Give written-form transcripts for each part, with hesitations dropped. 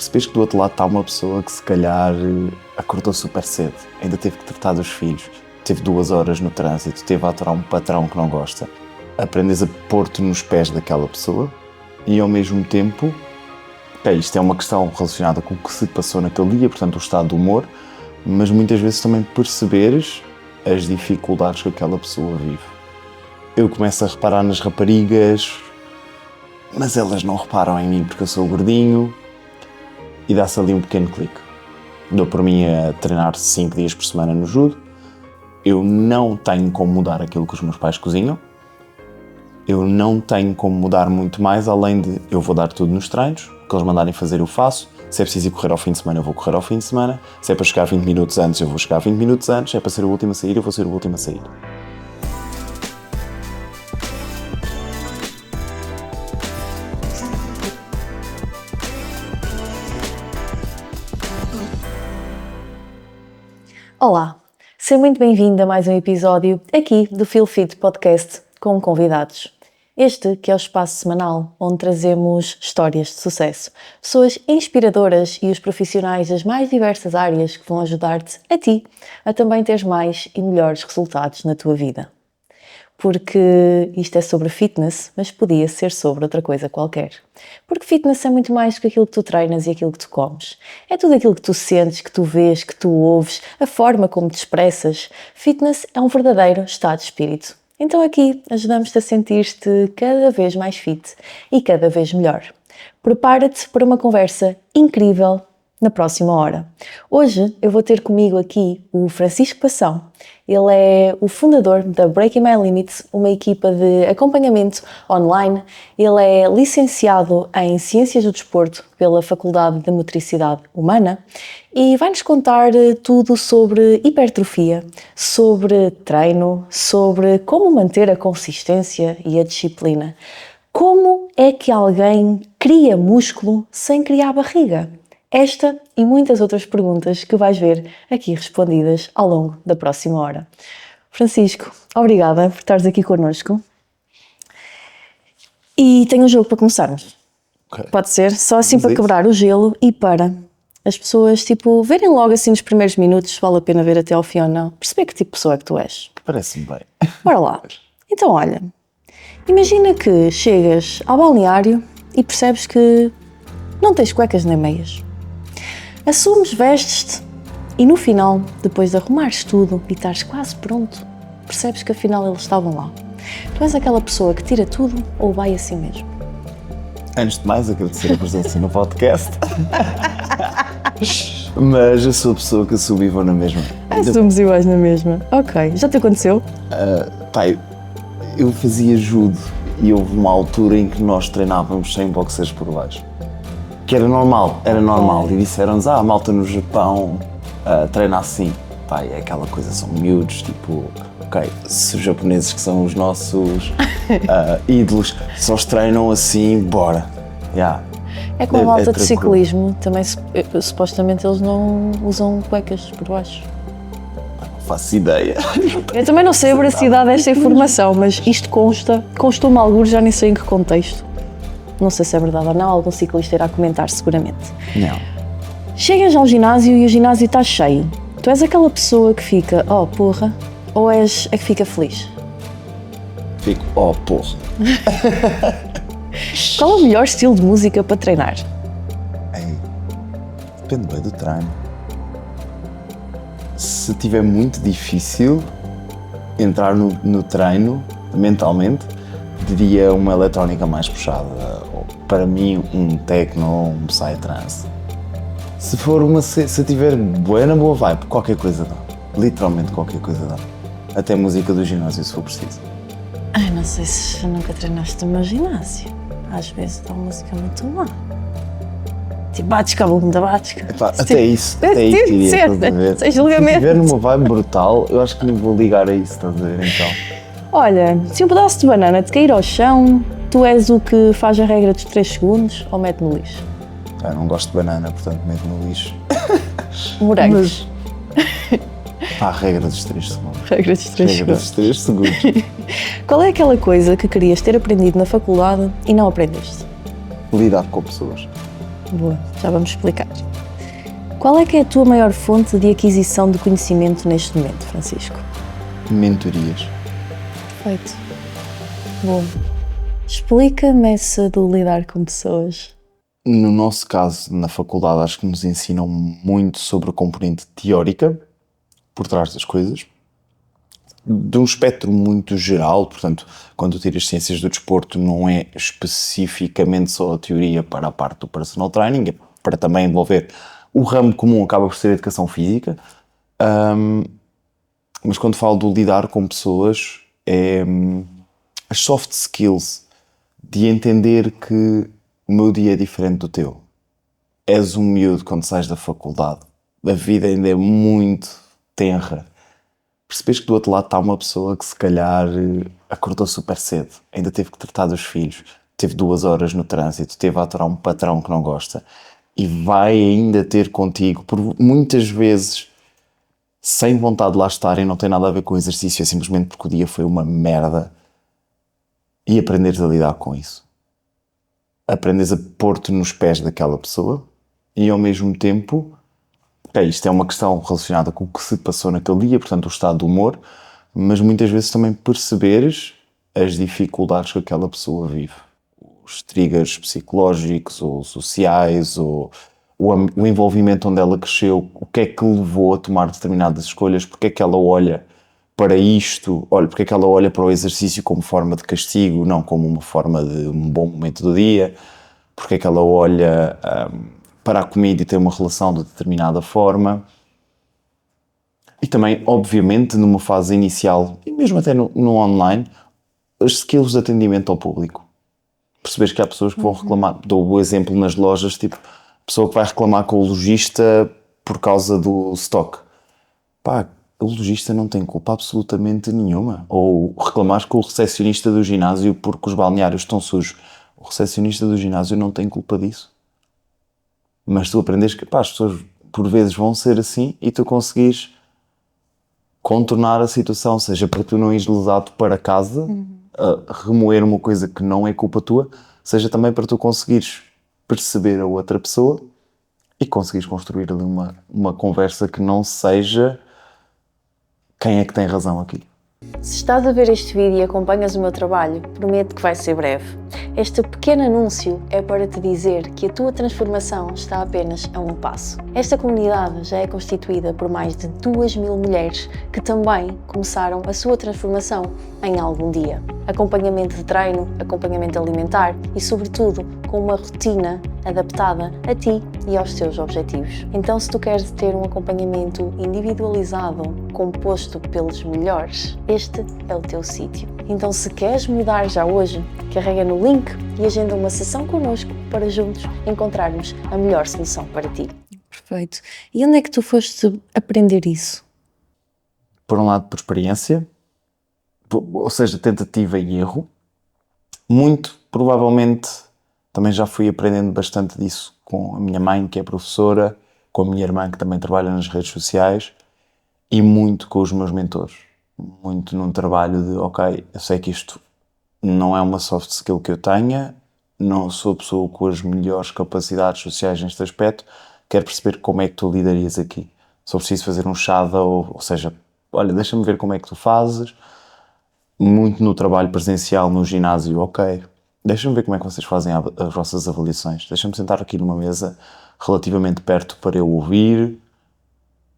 percebes que do outro lado está uma pessoa que se calhar acordou super cedo, ainda teve que tratar dos filhos, teve 2 horas no trânsito, teve a aturar um patrão que não gosta. Aprendes a pôr-te nos pés daquela pessoa e ao mesmo tempo, isto é uma questão relacionada com o que se passou naquele dia, portanto o estado de humor, mas muitas vezes também perceberes as dificuldades que aquela pessoa vive. Eu começo a reparar nas raparigas, mas elas não reparam em mim porque eu sou gordinho e dá-se ali um pequeno clique. Dou por mim a treinar 5 dias por semana no judo. Eu não tenho como mudar aquilo que os meus pais cozinham. Eu não tenho como mudar muito mais, além de eu vou dar tudo nos treinos, o que eles mandarem fazer eu faço. Se é preciso ir correr ao fim de semana, eu vou correr ao fim de semana. Se é para chegar 20 minutos antes, eu vou chegar 20 minutos antes. Se é para ser o último a sair, eu vou ser o último a sair. Olá, seja muito bem-vindo a mais um episódio aqui do Feel Fit Podcast com convidados. Este que é o espaço semanal onde trazemos histórias de sucesso, pessoas inspiradoras e os profissionais das mais diversas áreas que vão ajudar-te, a ti, a também teres mais e melhores resultados na tua vida. Porque isto é sobre fitness, mas podia ser sobre outra coisa qualquer. Porque fitness é muito mais do que aquilo que tu treinas e aquilo que tu comes. É tudo aquilo que tu sentes, que tu vês, que tu ouves, a forma como te expressas. Fitness é um verdadeiro estado de espírito. Então aqui ajudamos-te a sentir-te cada vez mais fit e cada vez melhor. Prepara-te para uma conversa incrível na próxima hora. Hoje eu vou ter comigo aqui o Francisco Passão. Ele é o fundador da Breaking My Limits, uma equipa de acompanhamento online. Ele é licenciado em Ciências do Desporto pela Faculdade de Motricidade Humana e vai-nos contar tudo sobre hipertrofia, sobre treino, sobre como manter a consistência e a disciplina. Como é que alguém cria músculo sem criar barriga? Esta e muitas outras perguntas que vais ver aqui respondidas ao longo da próxima hora. Francisco, obrigada por estares aqui connosco. E tenho um jogo para começarmos. Okay. Pode ser? Só assim para quebrar o gelo e para as pessoas verem logo assim nos primeiros minutos se vale a pena ver até ao fim ou não. Perceber que tipo de pessoa é que tu és. Parece-me bem. Bora lá. Então olha, imagina que chegas ao balneário e percebes que não tens cuecas nem meias. Assumes, vestes-te e no final, depois de arrumares tudo e estares quase pronto, percebes que afinal eles estavam lá. Tu és aquela pessoa que tira tudo ou vai assim mesmo? Antes de mais, agradecer a presença no podcast. Mas eu sou a pessoa que assumo e vou na mesma. Somos iguais na mesma. Ok. Já te aconteceu? Eu fazia judo e houve uma altura em que nós treinávamos sem boxers por baixo. Que era normal. E disseram-nos, a malta no Japão treina assim. É aquela coisa, são miúdos, tipo, se os japoneses que são os nossos ídolos, só os treinam assim, bora. Yeah. É como a malta de ciclismo, também supostamente eles não usam cuecas por baixo. Não faço ideia. Eu também não sei a veracidade desta informação, mas isto constou-me alguns, já nem sei em que contexto. Não sei se é verdade ou não, algum ciclista irá comentar seguramente. Não. Chegas ao ginásio e o ginásio está cheio. Tu és aquela pessoa que fica, oh porra, ou és a que fica feliz? Fico, oh porra. Qual é o melhor estilo de música para treinar? Depende bem do treino. Se tiver muito difícil entrar no treino, mentalmente, diria uma eletrónica mais puxada. Para mim, um techno ou um psytrance. Se tiver boa vibe, qualquer coisa dá. Literalmente qualquer coisa dá. Até música do ginásio, se for preciso. Não sei se nunca treinaste no meu ginásio. Às vezes dá música muito má. Tipo, bates-ca, bunda, bates-ca. Até isso iria, estás a ver? Sem julgamento. Se tiver numa vibe brutal, eu acho que não vou ligar a isso, estás a ver, então. Olha, se um pedaço de banana te cair ao chão, tu és o que faz a regra dos 3 segundos ou mete no lixo? Eu não gosto de banana, portanto meto no lixo. Morangos. A regra dos 3 segundos. Regra dos 3 segundos. Qual é aquela coisa que querias ter aprendido na faculdade e não aprendeste? Lidar com pessoas. Boa, já vamos explicar. Qual é que é a tua maior fonte de aquisição de conhecimento neste momento, Francisco? Mentorias. Perfeito. Boa. Explica-me essa do lidar com pessoas. No nosso caso, na faculdade, acho que nos ensinam muito sobre a componente teórica por trás das coisas, de um espectro muito geral. Portanto, quando tu tiras ciências do desporto, não é especificamente só a teoria para a parte do personal training, é para também envolver o ramo comum, acaba por ser a educação física. Mas quando falo do lidar com pessoas, é as soft skills, de entender que o meu dia é diferente do teu. És um miúdo quando sais da faculdade, a vida ainda é muito tenra. Percebes que do outro lado está uma pessoa que se calhar acordou super cedo, ainda teve que tratar dos filhos, teve 2 horas no trânsito, teve a aturar um patrão que não gosta e vai ainda ter contigo, por muitas vezes sem vontade de lá estar, e não tem nada a ver com o exercício, é simplesmente porque o dia foi uma merda, e aprenderes a lidar com isso. Aprendes a pôr-te nos pés daquela pessoa e ao mesmo tempo, isto é uma questão relacionada com o que se passou naquele dia, portanto o estado de humor, mas muitas vezes também perceberes as dificuldades que aquela pessoa vive. Os triggers psicológicos ou sociais, ou o envolvimento onde ela cresceu, o que é que levou a tomar determinadas escolhas, porque é que ela olha para isto, porque é que ela olha para o exercício como forma de castigo, não como uma forma de um bom momento do dia, porque é que ela olha para a comida e tem uma relação de determinada forma. E também, obviamente, numa fase inicial, e mesmo até no online, as skills de atendimento ao público. Percebes que há pessoas que vão reclamar, dou o exemplo nas lojas, tipo, pessoa que vai reclamar com o lojista por causa do stock. Pá, o lojista não tem culpa absolutamente nenhuma. Ou reclamares com o recepcionista do ginásio porque os balneários estão sujos. O recepcionista do ginásio não tem culpa disso. Mas tu aprendes que, as pessoas por vezes vão ser assim e tu conseguires contornar a situação, seja para tu não ires lesado para casa, a remoer uma coisa que não é culpa tua, seja também para tu conseguires perceber a outra pessoa e conseguires construir ali uma conversa que não seja quem é que tem razão aqui. Se estás a ver este vídeo e acompanhas o meu trabalho, prometo que vai ser breve. Este pequeno anúncio é para te dizer que a tua transformação está apenas a um passo. Esta comunidade já é constituída por mais de 2.000 mulheres que também começaram a sua transformação em algum dia. Acompanhamento de treino, acompanhamento alimentar e, sobretudo, com uma rotina adaptada a ti e aos teus objetivos. Então, se tu queres ter um acompanhamento individualizado, composto pelos melhores, este é o teu sítio. Então, se queres mudar já hoje, carrega no link e agenda uma sessão connosco para juntos encontrarmos a melhor solução para ti. Perfeito. E onde é que tu foste aprender isso? Por um lado, por experiência, ou seja, tentativa e erro. Muito provavelmente também já fui aprendendo bastante disso com a minha mãe, que é professora, com a minha irmã, que também trabalha nas redes sociais, e muito com os meus mentores. Muito num trabalho de, ok, eu sei que isto não é uma soft skill que eu tenha, não sou a pessoa com as melhores capacidades sociais neste aspecto, quero perceber como é que tu lidarias aqui. Só preciso fazer um shadow, ou seja, olha, deixa-me ver como é que tu fazes. Muito no trabalho presencial, no ginásio, ok, deixa-me ver como é que vocês fazem as vossas avaliações. Deixa-me sentar aqui numa mesa relativamente perto para eu ouvir,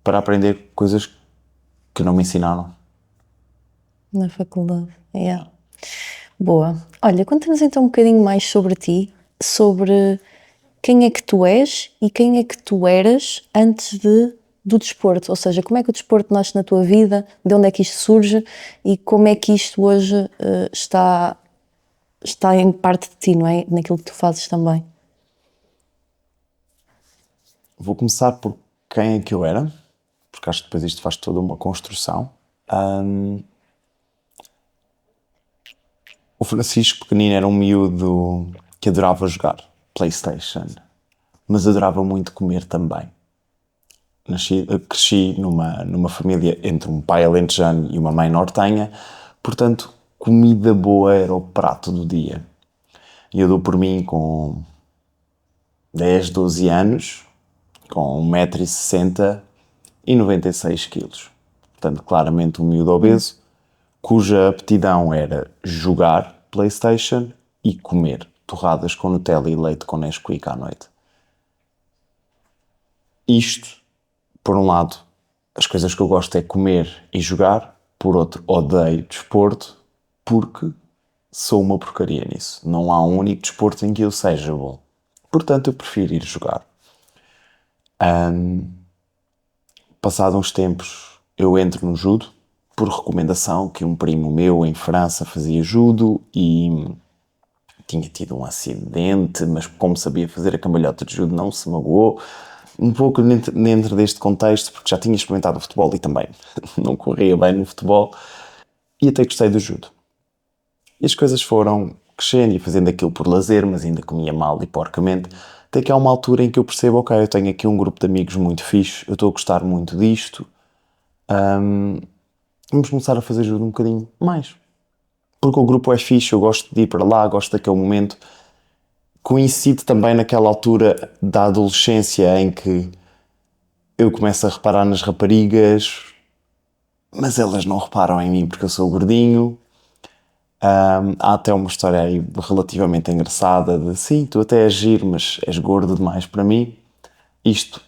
para aprender coisas que não me ensinaram. Na faculdade, Boa. Olha, conta-nos então um bocadinho mais sobre ti, sobre quem é que tu és e quem é que tu eras antes do desporto. Ou seja, como é que o desporto nasce na tua vida, de onde é que isto surge e como é que isto hoje está em parte de ti, não é? Naquilo que tu fazes também. Vou começar por quem é que eu era, porque acho que depois isto faz toda uma construção. O Francisco pequenino era um miúdo que adorava jogar PlayStation, mas adorava muito comer também. Cresci numa família entre um pai alentejano e uma mãe nortenha, portanto, comida boa era o prato do dia. E eu dou por mim com 10, 12 anos, com 1,60 m e 96 kg. Portanto, claramente um miúdo obeso, cuja aptidão era jogar PlayStation e comer torradas com Nutella e leite com Nesquik à noite. Isto, por um lado, as coisas que eu gosto é comer e jogar, por outro, odeio desporto, porque sou uma porcaria nisso. Não há um único desporto em que eu seja bom. Portanto, eu prefiro ir jogar. Passado uns tempos, eu entro no judo, por recomendação que um primo meu em França fazia judo e tinha tido um acidente, mas como sabia fazer a cambalhota de judo não se magoou. Um pouco dentro deste contexto, porque já tinha experimentado o futebol e também não corria bem no futebol, e até gostei do judo. E as coisas foram crescendo e fazendo aquilo por lazer, mas ainda comia mal e porcamente, até que há uma altura em que eu percebo, ok, eu tenho aqui um grupo de amigos muito fixe, eu estou a gostar muito disto, vamos começar a fazer judo um bocadinho mais. Porque o grupo é fixe, eu gosto de ir para lá, gosto daquele momento. Coincide também naquela altura da adolescência em que eu começo a reparar nas raparigas, mas elas não reparam em mim porque eu sou gordinho. Há até uma história aí relativamente engraçada de sim, tu até és giro, mas és gordo demais para mim. Isto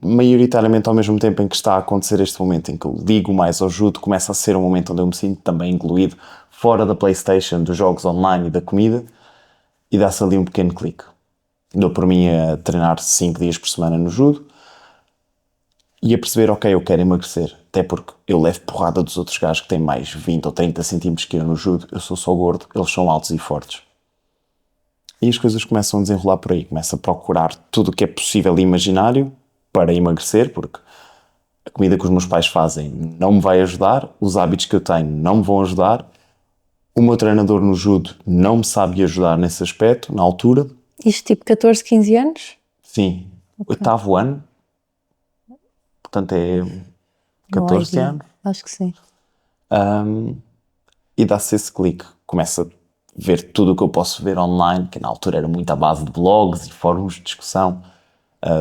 maioritariamente ao mesmo tempo em que está a acontecer este momento em que eu ligo mais ao judo, começa a ser um momento onde eu me sinto também incluído fora da PlayStation, dos jogos online e da comida, e dá-se ali um pequeno clique. Dou por mim a treinar 5 dias por semana no judo e a perceber, ok, eu quero emagrecer, até porque eu levo porrada dos outros gajos que têm mais 20 ou 30 centímetros que eu no judo, eu sou só gordo, eles são altos e fortes. E as coisas começam a desenrolar por aí, começo a procurar tudo o que é possível e imaginário para emagrecer, porque a comida que os meus pais fazem não me vai ajudar, os hábitos que eu tenho não me vão ajudar, o meu treinador no judo não me sabe ajudar nesse aspecto, na altura. Isto tipo 14, 15 anos? Sim, oitavo ano, portanto é 14 anos. Acho que sim. E dá-se esse clique. Começa a ver tudo o que eu posso ver online, que na altura era muito à base de blogs e fóruns de discussão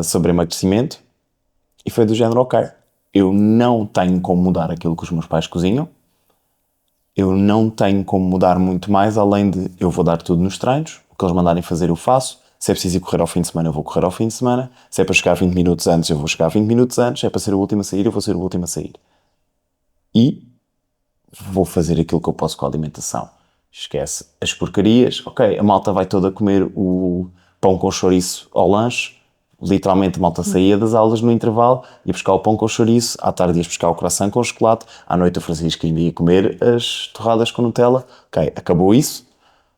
sobre emagrecimento. E foi do género, ok, eu não tenho como mudar aquilo que os meus pais cozinham, eu não tenho como mudar muito mais, além de eu vou dar tudo nos treinos, o que eles mandarem fazer eu faço, se é preciso ir correr ao fim de semana eu vou correr ao fim de semana, se é para chegar 20 minutos antes eu vou chegar 20 minutos antes, se é para ser o último a sair eu vou ser o último a sair. E vou fazer aquilo que eu posso com a alimentação. Esquece as porcarias, ok, a malta vai toda comer o pão com chouriço ao lanche, literalmente a malta saía das aulas no intervalo, ia buscar o pão com chouriço, à tarde ia buscar o croissant com chocolate, à noite o Francisco ainda ia comer as torradas com Nutella, ok, acabou isso,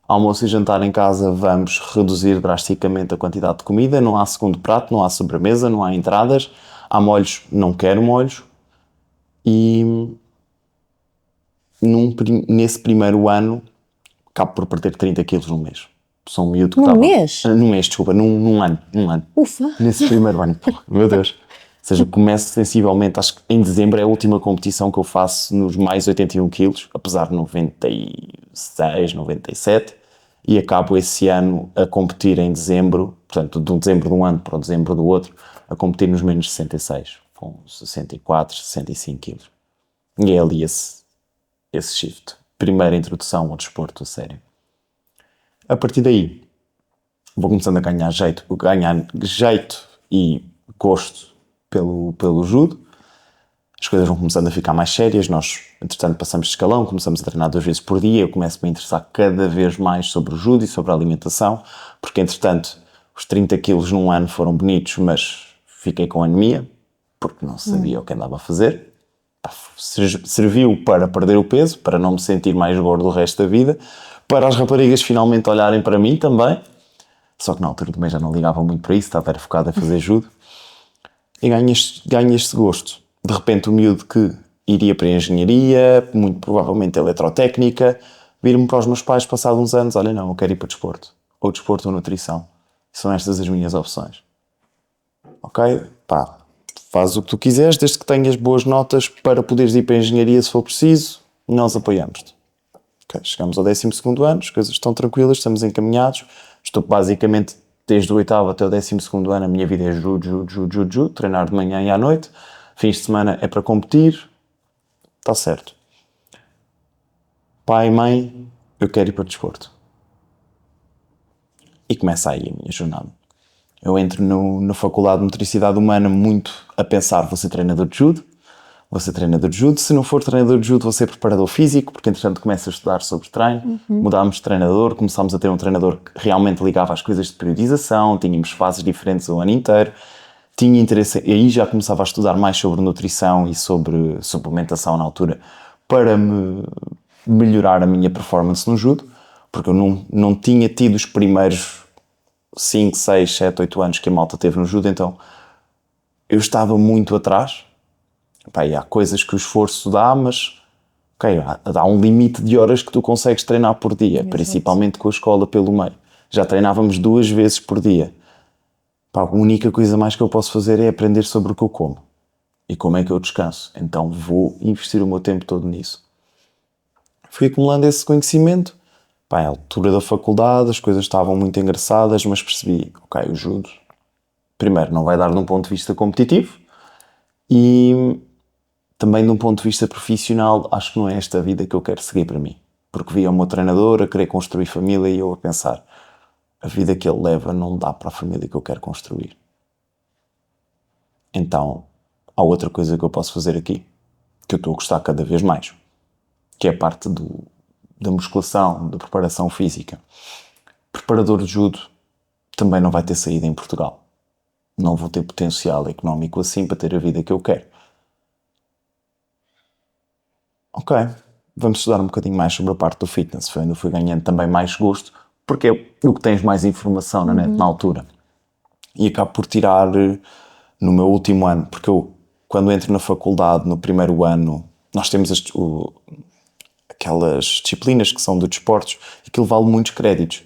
almoço e jantar em casa vamos reduzir drasticamente a quantidade de comida, não há segundo prato, não há sobremesa, não há entradas, há molhos, não quero molhos, e nesse primeiro ano acabo por perder 30 quilos num mês. Sou um miúdo que Num mês? Num mês, desculpa, num ano. Ufa! Nesse primeiro ano, porra, meu Deus. Ou seja, começo sensivelmente, acho que em dezembro é a última competição que eu faço nos mais 81 quilos, apesar de 96, 97, e acabo esse ano a competir em dezembro, portanto, de um dezembro de um ano para o dezembro do outro, a competir nos menos 66, com 64, 65 quilos. E é ali esse shift. Primeira introdução ao desporto a sério. A partir daí, vou começando a ganhar jeito e gosto pelo judo. As coisas vão começando a ficar mais sérias. Nós, entretanto, passamos de escalão, começamos a treinar 2 vezes por dia. Eu começo-me a interessar cada vez mais sobre o judo e sobre a alimentação, porque, entretanto, os 30 quilos num ano foram bonitos, mas fiquei com anemia, porque não sabia o que andava a fazer. Serviu para perder o peso, para não me sentir mais gordo o resto da vida, para as raparigas finalmente olharem para mim também, só que na altura também já não ligava muito para isso, estava focado a fazer judo, e ganho este gosto. De repente o miúdo que iria para a engenharia, muito provavelmente eletrotécnica, vir-me para os meus pais passado uns anos, olha não, eu quero ir para desporto ou nutrição, são estas as minhas opções. Ok, pá, faz o que tu quiseres, desde que tenhas boas notas para poderes ir para a engenharia se for preciso, nós apoiamos-te. Okay, chegamos ao 12º ano, as coisas estão tranquilas, estamos encaminhados, estou basicamente desde o 8º até o 12º ano a minha vida é judo, treinar de manhã e à noite, fins de semana é para competir, está certo. Pai, mãe, eu quero ir para o desporto. E começa aí a minha jornada. Eu entro na Faculdade de Motricidade Humana muito a pensar, vou ser treinador de judo, se não for treinador de judo vou ser preparador físico, porque entretanto começo a estudar sobre treino, mudámos de treinador, começámos a ter um treinador que realmente ligava às coisas de periodização, tínhamos fases diferentes o ano inteiro, tinha interesse, e aí já começava a estudar mais sobre nutrição e sobre suplementação na altura, para me melhorar a minha performance no judo, porque eu não tinha tido os primeiros 5, 6, 7, 8 anos que a malta teve no judo, então eu estava muito atrás. Pá, e há coisas que o esforço dá, mas há um limite de horas que tu consegues treinar por dia, principalmente com a escola pelo meio. Já treinávamos 2 vezes por dia. Pá, a única coisa mais que eu posso fazer é aprender sobre o que eu como e como é que eu descanso. Então vou investir o meu tempo todo nisso. Fui acumulando esse conhecimento. Pá, à altura da faculdade as coisas estavam muito engraçadas, mas percebi, o judo, primeiro, não vai dar de um ponto de vista competitivo e também de um ponto de vista profissional, acho que não é esta a vida que eu quero seguir para mim. Porque via o meu treinador a querer construir família e eu a pensar, a vida que ele leva não dá para a família que eu quero construir. Então, há outra coisa que eu posso fazer aqui, que eu estou a gostar cada vez mais, que é a parte da musculação, da preparação física. Preparador de judo também não vai ter saída em Portugal. Não vou ter potencial económico assim para ter a vida que eu quero. Ok, vamos estudar um bocadinho mais sobre a parte do fitness. Foi onde eu fui ganhando também mais gosto, porque é o que tens mais informação na net na altura. E acabo por tirar no meu último ano, porque eu, quando entro na faculdade, no primeiro ano, nós temos aquelas disciplinas que são de desportos, e aquilo vale muitos créditos.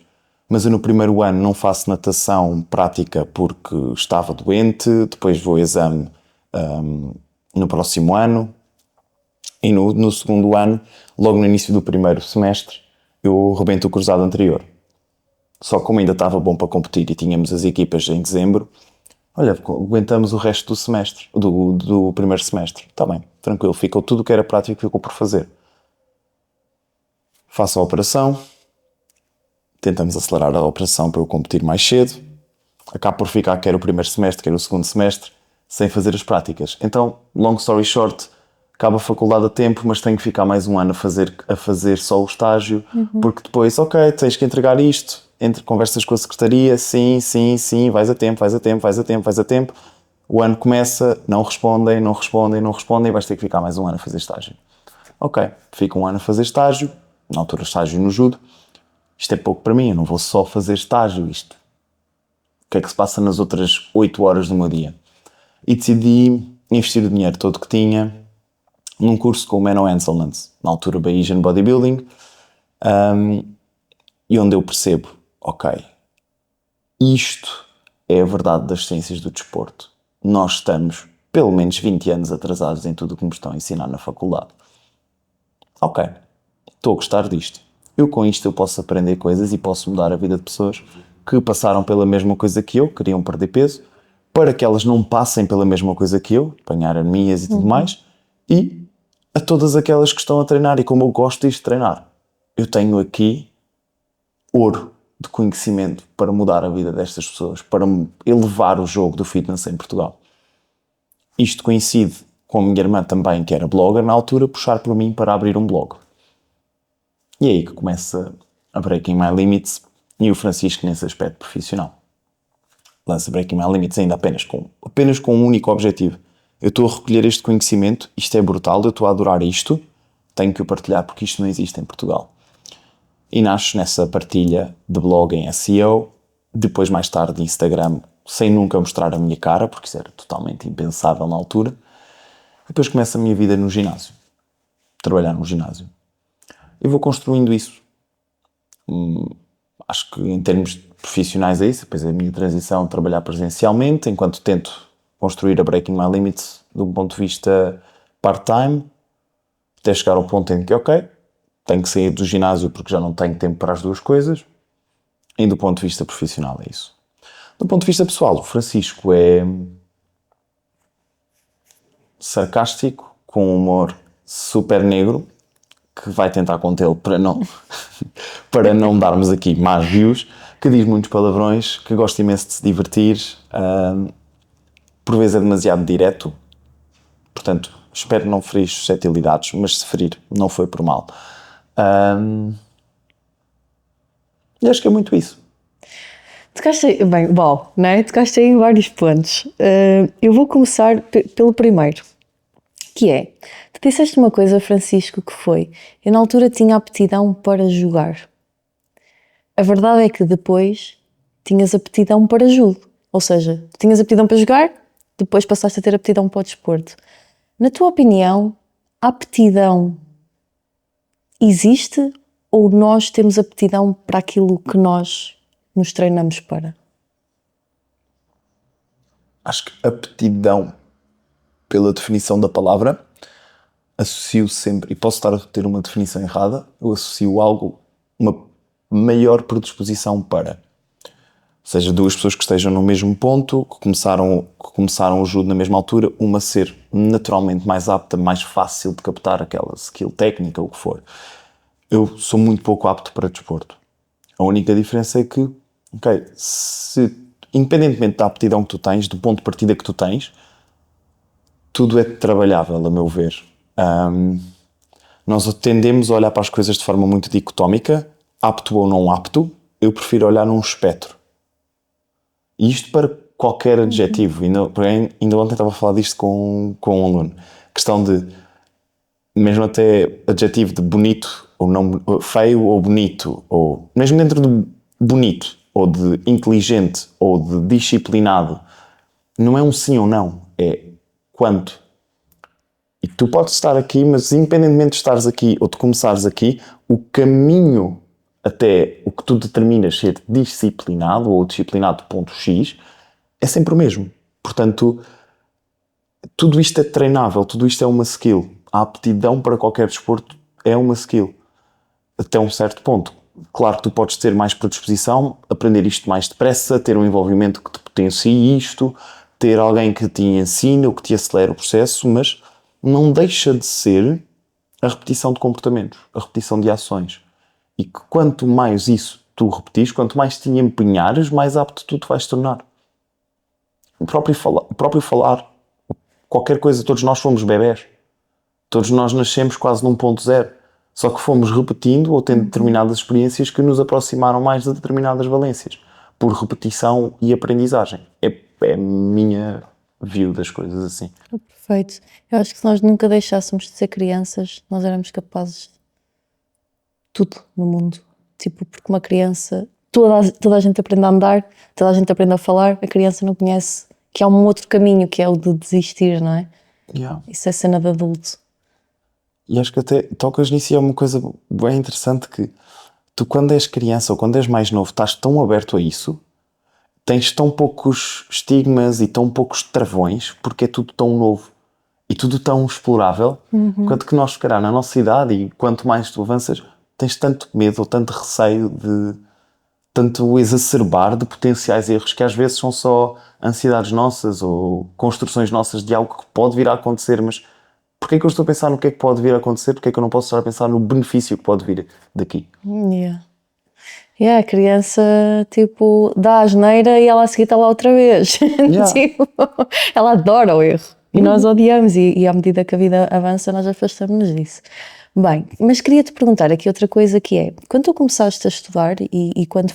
Mas eu no primeiro ano não faço natação prática porque estava doente, depois vou ao exame no próximo ano. E no segundo ano, logo no início do primeiro semestre, eu rebento o cruzado anterior. Só como ainda estava bom para competir e tínhamos as equipas em dezembro, olha, aguentamos o resto do semestre, do primeiro semestre. Está bem, tranquilo, ficou tudo o que era prático, ficou por fazer. Faço a operação, tentamos acelerar a operação para eu competir mais cedo, acabo por ficar quer o primeiro semestre, quer o segundo semestre, sem fazer as práticas. Então, long story short, acabo a faculdade a tempo, mas tenho que ficar mais um ano a fazer só o estágio, porque depois, tens que entregar isto, entre conversas com a secretaria, sim, vais a tempo, o ano começa, não respondem, e vais ter que ficar mais um ano a fazer estágio. Ok, fico um ano a fazer estágio, na altura estágio no judo, isto é pouco para mim, eu não vou só fazer estágio, isto. O que é que se passa nas outras 8 horas do meu dia? E decidi investir o dinheiro todo que tinha num curso com o Menno Henselmans, na altura Bayesian Bodybuilding, e onde eu percebo, isto é a verdade das ciências do desporto. Nós estamos pelo menos 20 anos atrasados em tudo o que me estão a ensinar na faculdade. Estou a gostar disto. Eu com isto eu posso aprender coisas e posso mudar a vida de pessoas que passaram pela mesma coisa que eu, queriam perder peso, para que elas não passem pela mesma coisa que eu, apanhar anemias e tudo mais, e a todas aquelas que estão a treinar. E como eu gosto disto de treinar, eu tenho aqui ouro de conhecimento para mudar a vida destas pessoas, para elevar o jogo do fitness em Portugal. Isto coincide com a minha irmã também, que era blogger na altura, puxar por mim para abrir um blog. E é aí que começa a Breaking My Limits e o Francisco nesse aspecto profissional. Lança Breaking My Limits ainda apenas com um único objetivo. Eu estou a recolher este conhecimento, isto é brutal, eu estou a adorar isto, tenho que o partilhar porque isto não existe em Portugal. E nasce nessa partilha de blog em SEO, depois mais tarde de Instagram, sem nunca mostrar a minha cara, porque isso era totalmente impensável na altura. Depois começa a minha vida no ginásio, trabalhar no ginásio. Eu vou construindo isso. Acho que em termos profissionais é isso, depois é a minha transição de trabalhar presencialmente, enquanto tento construir a Breaking My Limits de um ponto de vista part-time, até chegar ao ponto em que, tenho que sair do ginásio porque já não tenho tempo para as duas coisas, e do ponto de vista profissional é isso. Do ponto de vista pessoal, o Francisco é sarcástico, com um humor super negro, que vai tentar contê-lo para não darmos aqui más views, que diz muitos palavrões, que gosta imenso de se divertir, por vezes é demasiado direto, portanto, espero não ferir suscetibilidades, mas se ferir, não foi por mal. E acho que é muito isso. Tocaste, bem, bom, não é? Tocaste em vários pontos. Eu vou começar pelo primeiro, que é, tu disseste uma coisa, Francisco, que foi, eu na altura tinha aptidão para jogar. A verdade é que depois tinhas aptidão para judo, ou seja, tinhas aptidão para jogar, depois passaste a ter aptidão para o desporto. Na tua opinião, a aptidão existe ou nós temos aptidão para aquilo que nós nos treinamos para? Acho que aptidão, pela definição da palavra, associo sempre, e posso estar a repetir uma definição errada, eu associo algo, uma maior predisposição para. Ou seja, duas pessoas que estejam no mesmo ponto, que começaram o judo na mesma altura, uma ser naturalmente mais apta, mais fácil de captar aquela skill técnica, o que for. Eu sou muito pouco apto para desporto. A única diferença é que, independentemente da aptidão que tu tens, do ponto de partida que tu tens, tudo é trabalhável, a meu ver. Nós tendemos a olhar para as coisas de forma muito dicotómica, apto ou não apto. Eu prefiro olhar num espectro. E isto para qualquer adjetivo. Ainda ontem estava a falar disto com um aluno. Questão de, mesmo até adjetivo de bonito ou não, feio ou bonito, ou mesmo dentro de bonito, ou de inteligente, ou de disciplinado, não é um sim ou não, é quanto. E tu podes estar aqui, mas independentemente de estares aqui ou de começares aqui, o caminho até o que tu determinas ser disciplinado ou disciplinado ponto X é sempre o mesmo. Portanto, tudo isto é treinável, tudo isto é uma skill. A aptidão para qualquer desporto é uma skill. Até um certo ponto. Claro que tu podes ter mais predisposição, aprender isto mais depressa, ter um envolvimento que te potencie isto, ter alguém que te ensine ou que te acelere o processo, mas não deixa de ser a repetição de comportamentos, a repetição de ações. E que quanto mais isso tu repetires, quanto mais te empenhares, mais apto tu te vais tornar. O próprio falar, qualquer coisa, todos nós fomos bebés. Todos nós nascemos quase num ponto zero. Só que fomos repetindo ou tendo determinadas experiências que nos aproximaram mais de determinadas valências. Por repetição e aprendizagem. É a minha view das coisas assim. Perfeito. Eu acho que se nós nunca deixássemos de ser crianças, nós éramos capazes de tudo no mundo. Tipo, porque uma criança, toda a gente aprende a andar, toda a gente aprende a falar, a criança não conhece que há um outro caminho, que é o de desistir, não é? Yeah. Isso é cena de adulto. E acho que até tocas nisso e é uma coisa bem interessante que tu, quando és criança ou quando és mais novo, estás tão aberto a isso, tens tão poucos estigmas e tão poucos travões, porque é tudo tão novo e tudo tão explorável, quanto que nós, se calhar, na nossa idade, e quanto mais tu avanças, tens tanto medo ou tanto receio de tanto exacerbar de potenciais erros que às vezes são só ansiedades nossas ou construções nossas de algo que pode vir a acontecer, mas porquê é que eu estou a pensar no que é que pode vir a acontecer? Porquê é que eu não posso estar a pensar no benefício que pode vir daqui? A criança, tipo, dá a asneira e ela a seguir está lá outra vez. Tipo, ela adora o erro. E nós odiamos. E à medida que a vida avança, nós afastamos-nos disso. Bem, mas queria-te perguntar aqui outra coisa que é, quando tu começaste a estudar e quando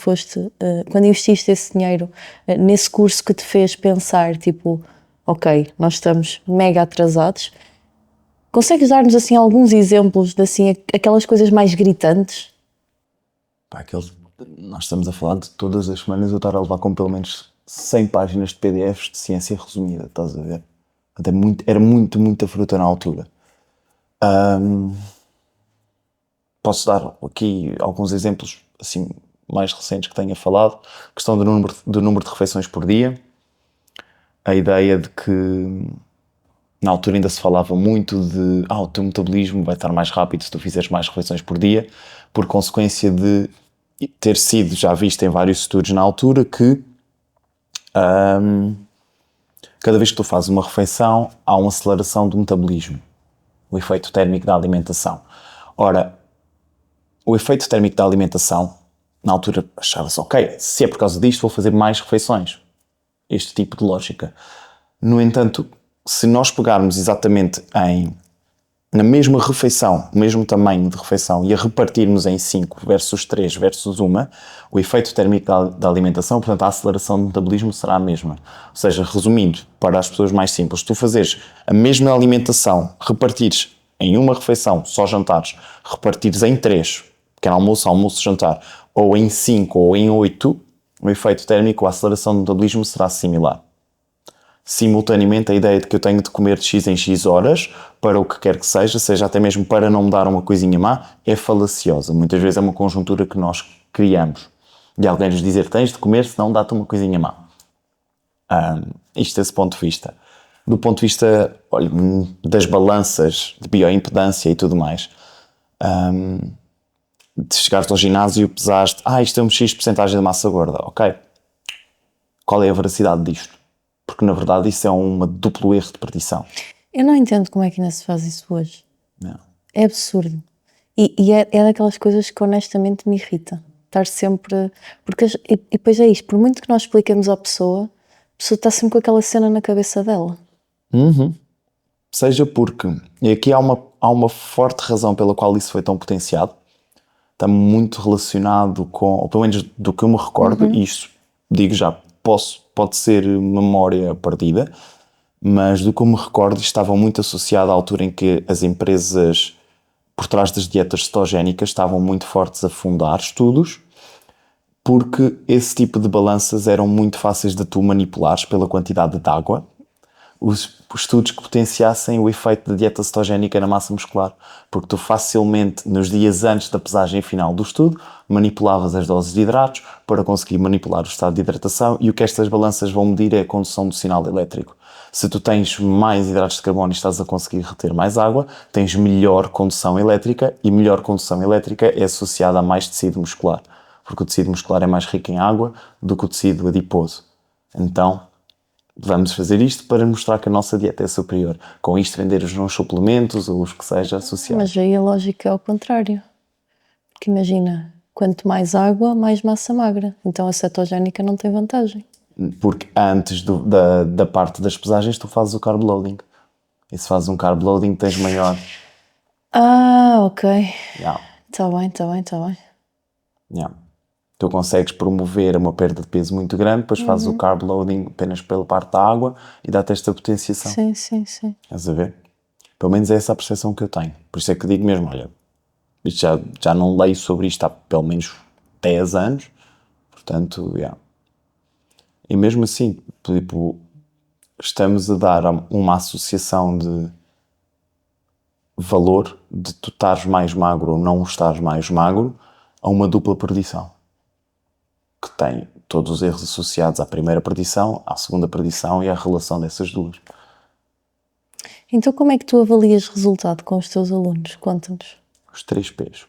quando investiste esse dinheiro nesse curso que te fez pensar, tipo, ok, nós estamos mega atrasados, consegues dar-nos assim alguns exemplos de assim, aquelas coisas mais gritantes? Nós estamos a falar de todas as semanas eu estar a levar com pelo menos 100 páginas de PDFs de ciência resumida, estás a ver? Era muita fruta na altura. Posso dar aqui alguns exemplos assim, mais recentes que tenha falado. A questão do número de refeições por dia. A ideia de que na altura ainda se falava muito de o teu metabolismo vai estar mais rápido se tu fizeres mais refeições por dia, por consequência de ter sido já visto em vários estudos na altura que Cada vez que tu fazes uma refeição, há uma aceleração do metabolismo, o efeito térmico da alimentação. Ora, o efeito térmico da alimentação, na altura achava-se, ok, se é por causa disto vou fazer mais refeições. Este tipo de lógica. No entanto, se nós pegarmos exatamente na mesma refeição, o mesmo tamanho de refeição, e a repartirmos em 5 versus 3 versus 1, o efeito térmico da alimentação, portanto a aceleração do metabolismo será a mesma. Ou seja, resumindo, para as pessoas mais simples, tu fazeres a mesma alimentação, repartires em uma refeição, só jantares, repartires em 3, pequeno almoço, almoço, jantar, ou em 5 ou em 8, o efeito térmico, a aceleração do metabolismo será similar. Simultaneamente, a ideia de que eu tenho de comer de X em X horas, para o que quer que seja até mesmo para não me dar uma coisinha má, é falaciosa. Muitas vezes é uma conjuntura que nós criamos. De alguém nos dizer, tens de comer, senão dá-te uma coisinha má. Isto desse ponto de vista. Do ponto de vista, olha, das balanças de bioimpedância e tudo mais, de chegares ao ginásio e pesaste, isto é um X% de massa gorda, ok. Qual é a veracidade disto? Porque, na verdade, isso é um duplo erro de perdição. Eu não entendo como é que ainda se faz isso hoje. Não. É absurdo. E é daquelas coisas que honestamente me irrita. Estar sempre... E depois é isto, por muito que nós expliquemos à pessoa, a pessoa está sempre com aquela cena na cabeça dela. Seja porque, e aqui há uma forte razão pela qual isso foi tão potenciado, está muito relacionado com, ou pelo menos do que eu me recordo, e isto, digo já, pode ser memória perdida, mas do que eu me recordo estava muito associado à altura em que as empresas por trás das dietas cetogénicas estavam muito fortes a fundar estudos, porque esse tipo de balanças eram muito fáceis de tu manipulares pela quantidade de água, os estudos que potenciassem o efeito da dieta cetogénica na massa muscular, porque tu facilmente, nos dias antes da pesagem final do estudo, manipulavas as doses de hidratos para conseguir manipular o estado de hidratação, e o que estas balanças vão medir é a condução do sinal elétrico. Se tu tens mais hidratos de carbono e estás a conseguir reter mais água, tens melhor condução elétrica, e melhor condução elétrica é associada a mais tecido muscular, porque o tecido muscular é mais rico em água do que o tecido adiposo. Então, vamos fazer isto para mostrar que a nossa dieta é superior. Com isto, vender os nossos suplementos ou os que seja associados. Mas aí a lógica é ao contrário. Porque imagina, quanto mais água, mais massa magra. Então a cetogénica não tem vantagem. Porque antes da parte das pesagens, tu fazes o carb loading. E se fazes um carb loading, tens maior. Ok. Yeah. Tá bem. Yeah. Tu consegues promover uma perda de peso muito grande, depois fazes o carb loading apenas pela parte da água e dá-te esta potenciação. Sim. Estás a ver? Pelo menos é essa a percepção que eu tenho. Por isso é que digo mesmo, olha, isto já não leio sobre isto há pelo menos 10 anos, portanto, yeah. E mesmo assim, tipo, estamos a dar uma associação de valor de tu estares mais magro ou não estares mais magro a uma dupla perdição, que tem todos os erros associados à primeira perdição, à segunda perdição e à relação dessas duas. Então como é que tu avalias resultado com os teus alunos? Conta-nos. Os 3 P's.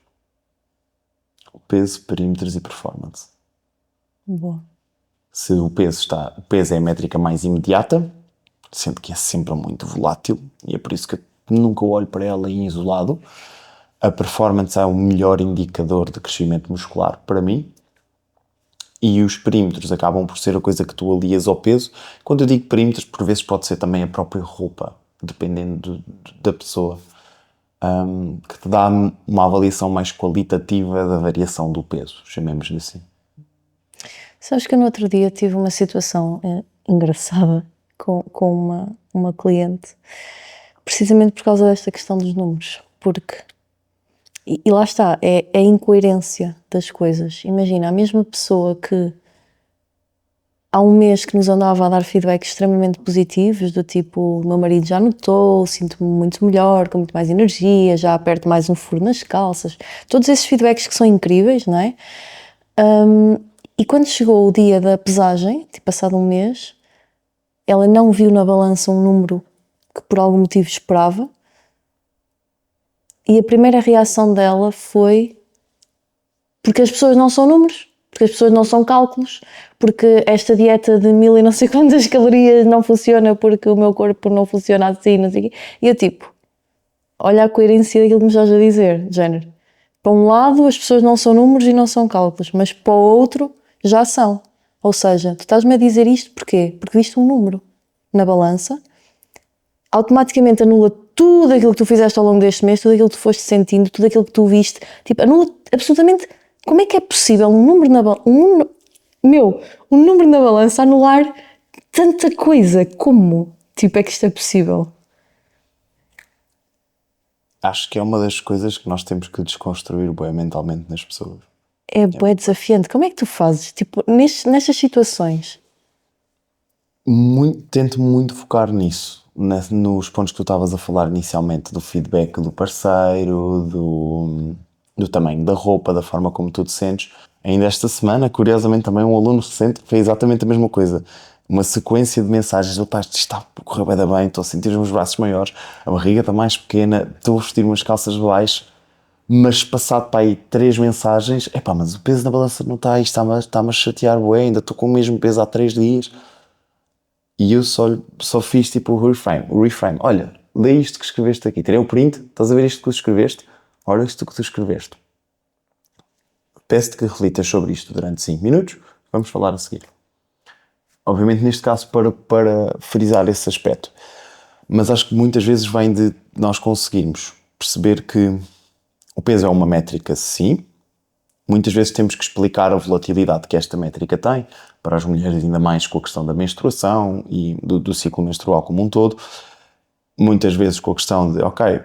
O peso, perímetros e performance. Boa. Se o peso é a métrica mais imediata, sendo que é sempre muito volátil, e é por isso que eu nunca olho para ela em isolado. A performance é o melhor indicador de crescimento muscular para mim, e os perímetros acabam por ser a coisa que tu alias ao peso. Quando eu digo perímetros, por vezes pode ser também a própria roupa, dependendo da pessoa, que te dá uma avaliação mais qualitativa da variação do peso, chamemos-lhe assim. Sabes que no outro dia tive uma situação engraçada com uma cliente, precisamente por causa desta questão dos números, porque, e lá está, é a incoerência das coisas. Imagina, a mesma pessoa que há um mês que nos andava a dar feedbacks extremamente positivos, do tipo, meu marido já notou, sinto-me muito melhor, com muito mais energia, já aperto mais um furo nas calças, todos esses feedbacks que são incríveis, não é? E quando chegou o dia da pesagem, tipo passado um mês, ela não viu na balança um número que por algum motivo esperava, e a primeira reação dela foi: porque as pessoas não são números, porque as pessoas não são cálculos, porque esta dieta de 1000 e não sei quantas calorias não funciona porque o meu corpo não funciona assim, não sei o quê. E eu tipo, olha a coerência daquilo que me estás a dizer, de género. Para um lado as pessoas não são números e não são cálculos, mas para o outro já são. Ou seja, tu estás-me a dizer isto porquê? Porque viste um número na balança, automaticamente anula tudo aquilo que tu fizeste ao longo deste mês, tudo aquilo que tu foste sentindo, tudo aquilo que tu viste, tipo, anula absolutamente. Como é que é possível um número na balança, um número na balança anular tanta coisa? Como? Tipo, é que isto é possível? Acho que é uma das coisas que nós temos que desconstruir bem mentalmente nas pessoas. É bué desafiante. Como é que tu fazes, tipo, nestas situações? Tento muito focar nisso, nos pontos que tu estavas a falar inicialmente, do feedback do parceiro, do tamanho da roupa, da forma como tu te sentes. Ainda esta semana, curiosamente, também um aluno recente fez exatamente a mesma coisa. Uma sequência de mensagens: "Opa, isto está a correr bem, estou a sentir os meus braços maiores, a barriga está mais pequena, estou a vestir umas calças baixas." Mas passado para aí 3 mensagens: "Epá, mas o peso na balança não está, isto está-me a chatear, bué, ainda estou com o mesmo peso há 3 dias." E eu só fiz tipo o reframe. Olha, lê isto que escreveste aqui. Tirei o print, estás a ver isto que tu escreveste? Olha isto que tu escreveste. Peço-te que reflitas sobre isto durante 5 minutos. Vamos falar a seguir. Obviamente, neste caso, para frisar esse aspecto. Mas acho que muitas vezes vem de nós conseguirmos perceber que o peso é uma métrica, sim. Muitas vezes temos que explicar a volatilidade que esta métrica tem, para as mulheres ainda mais com a questão da menstruação e do ciclo menstrual como um todo. Muitas vezes com a questão de, ok,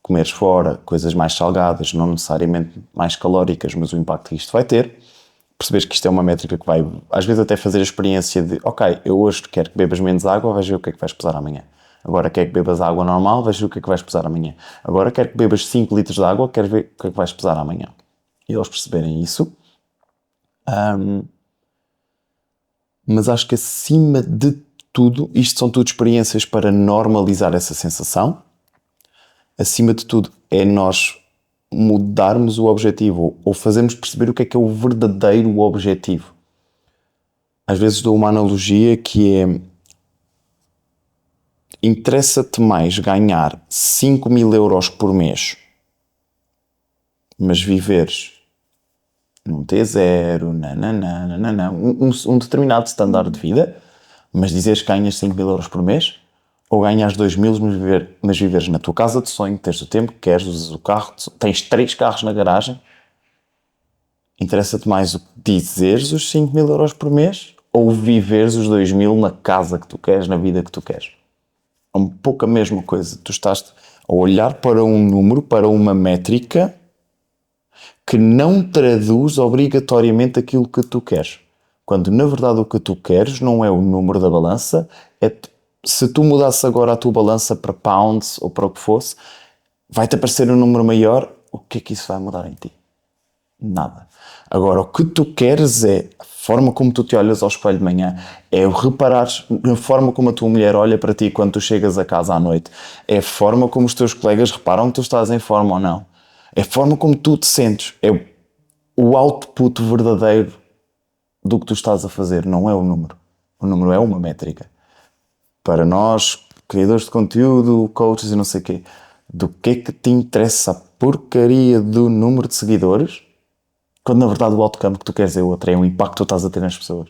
comeres fora, coisas mais salgadas, não necessariamente mais calóricas, mas o impacto que isto vai ter. Percebes que isto é uma métrica que vai, às vezes, até fazer a experiência de, ok, eu hoje quero que bebas menos água, vais ver o que é que vais pesar amanhã. Agora quero que bebas água normal, vais ver o que é que vais pesar amanhã. Agora quero que bebas 5 litros de água, quero ver o que é que vais pesar amanhã. E eles perceberem isso. Mas acho que acima de tudo, isto são tudo experiências para normalizar essa sensação. Acima de tudo, é nós mudarmos o objetivo ou fazermos perceber o que é o verdadeiro objetivo. Às vezes dou uma analogia que é: interessa-te mais ganhar 5.000 euros por mês, mas viveres num T0, um determinado standard de vida, mas dizeres que ganhas 5.000 euros por mês, ou ganhas 2.000, mas viveres na tua casa de sonho, tens o tempo que queres, usas o carro, tens 3 carros na garagem. Interessa-te mais o que dizeres os 5.000 euros por mês, ou viveres os 2.000 na casa que tu queres, na vida que tu queres? É um pouco a mesma coisa. Tu estás a olhar para um número, para uma métrica que não traduz obrigatoriamente aquilo que tu queres. Quando na verdade o que tu queres não é o número da balança, é se tu mudasses agora a tua balança para pounds ou para o que fosse, vai-te aparecer um número maior, o que é que isso vai mudar em ti? Nada. Agora, o que tu queres é a forma como tu te olhas ao espelho de manhã, é reparar na forma como a tua mulher olha para ti quando tu chegas a casa à noite, é a forma como os teus colegas reparam que tu estás em forma ou não, é a forma como tu te sentes, é o output verdadeiro do que tu estás a fazer, não é o número. O número é uma métrica. Para nós, criadores de conteúdo, coaches e não sei o quê, do que é que te interessa a porcaria do número de seguidores, quando na verdade o outcome que tu queres é outro, é o impacto que tu estás a ter nas pessoas,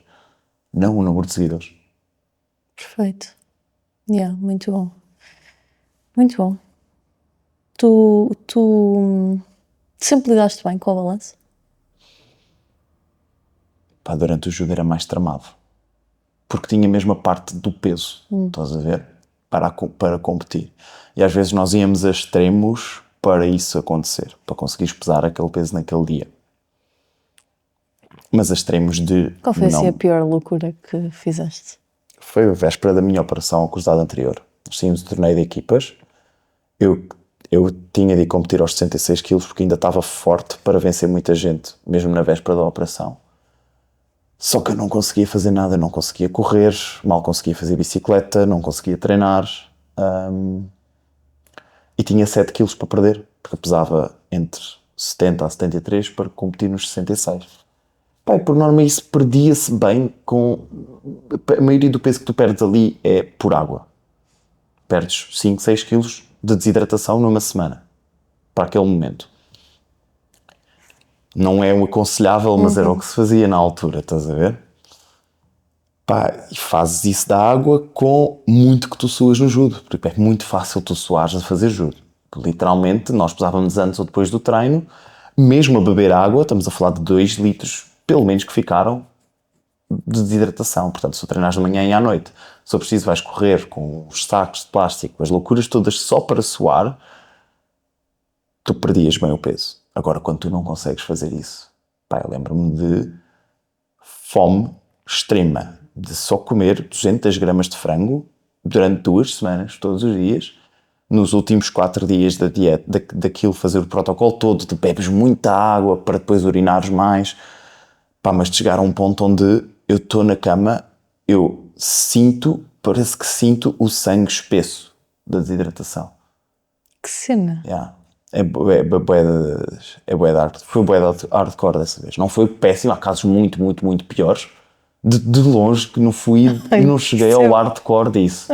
não o número de seguidores. Perfeito. Muito bom. Muito bom. Tu sempre lidaste bem com a balança? Pá, durante o judo era mais tramado, porque tinha mesmo a parte do peso, estás a ver? Para competir. E às vezes nós íamos a extremos para isso acontecer, para conseguires pesar aquele peso naquele dia. Mas a extremos de Qual foi assim a não... pior loucura que fizeste? Foi a véspera da minha operação ao cruzado anterior. Nós tínhamos o torneio de equipas. Eu tinha de ir competir aos 66 quilos porque ainda estava forte para vencer muita gente, mesmo na véspera da operação. Só que eu não conseguia fazer nada, não conseguia correr, mal conseguia fazer bicicleta, não conseguia treinar. E tinha 7 quilos para perder, porque pesava entre 70 a 73 para competir nos 66. Pá, por norma isso perdia-se bem com... A maioria do peso que tu perdes ali é por água. Perdes 5, 6 quilos de desidratação numa semana. Para aquele momento. Não é o aconselhável, mas era o que se fazia na altura, estás a ver? Pá, e fazes isso da água com muito que tu suas no judo, porque é muito fácil tu suares a fazer judo. Literalmente, nós pesávamos antes ou depois do treino, mesmo a beber água, estamos a falar de 2 litros, pelo menos que ficaram de desidratação. Portanto, se tu treinares de manhã e à noite, se for preciso vais correr com os sacos de plástico, as loucuras todas só para suar, tu perdias bem o peso. Agora, quando tu não consegues fazer isso, pá, eu lembro-me de fome extrema, de só comer 200 gramas de frango durante 2 semanas, todos os dias, nos últimos 4 dias da dieta, daquilo fazer o protocolo todo, de bebes muita água para depois urinares mais, pá, mas de chegar a um ponto onde eu estou na cama, eu parece que sinto o sangue espesso da desidratação. Que cena. Yeah. Foi bué de hardcore dessa vez. Não foi péssimo, há casos muito, muito, muito piores. De longe que não fui e não cheguei ao hardcore disso.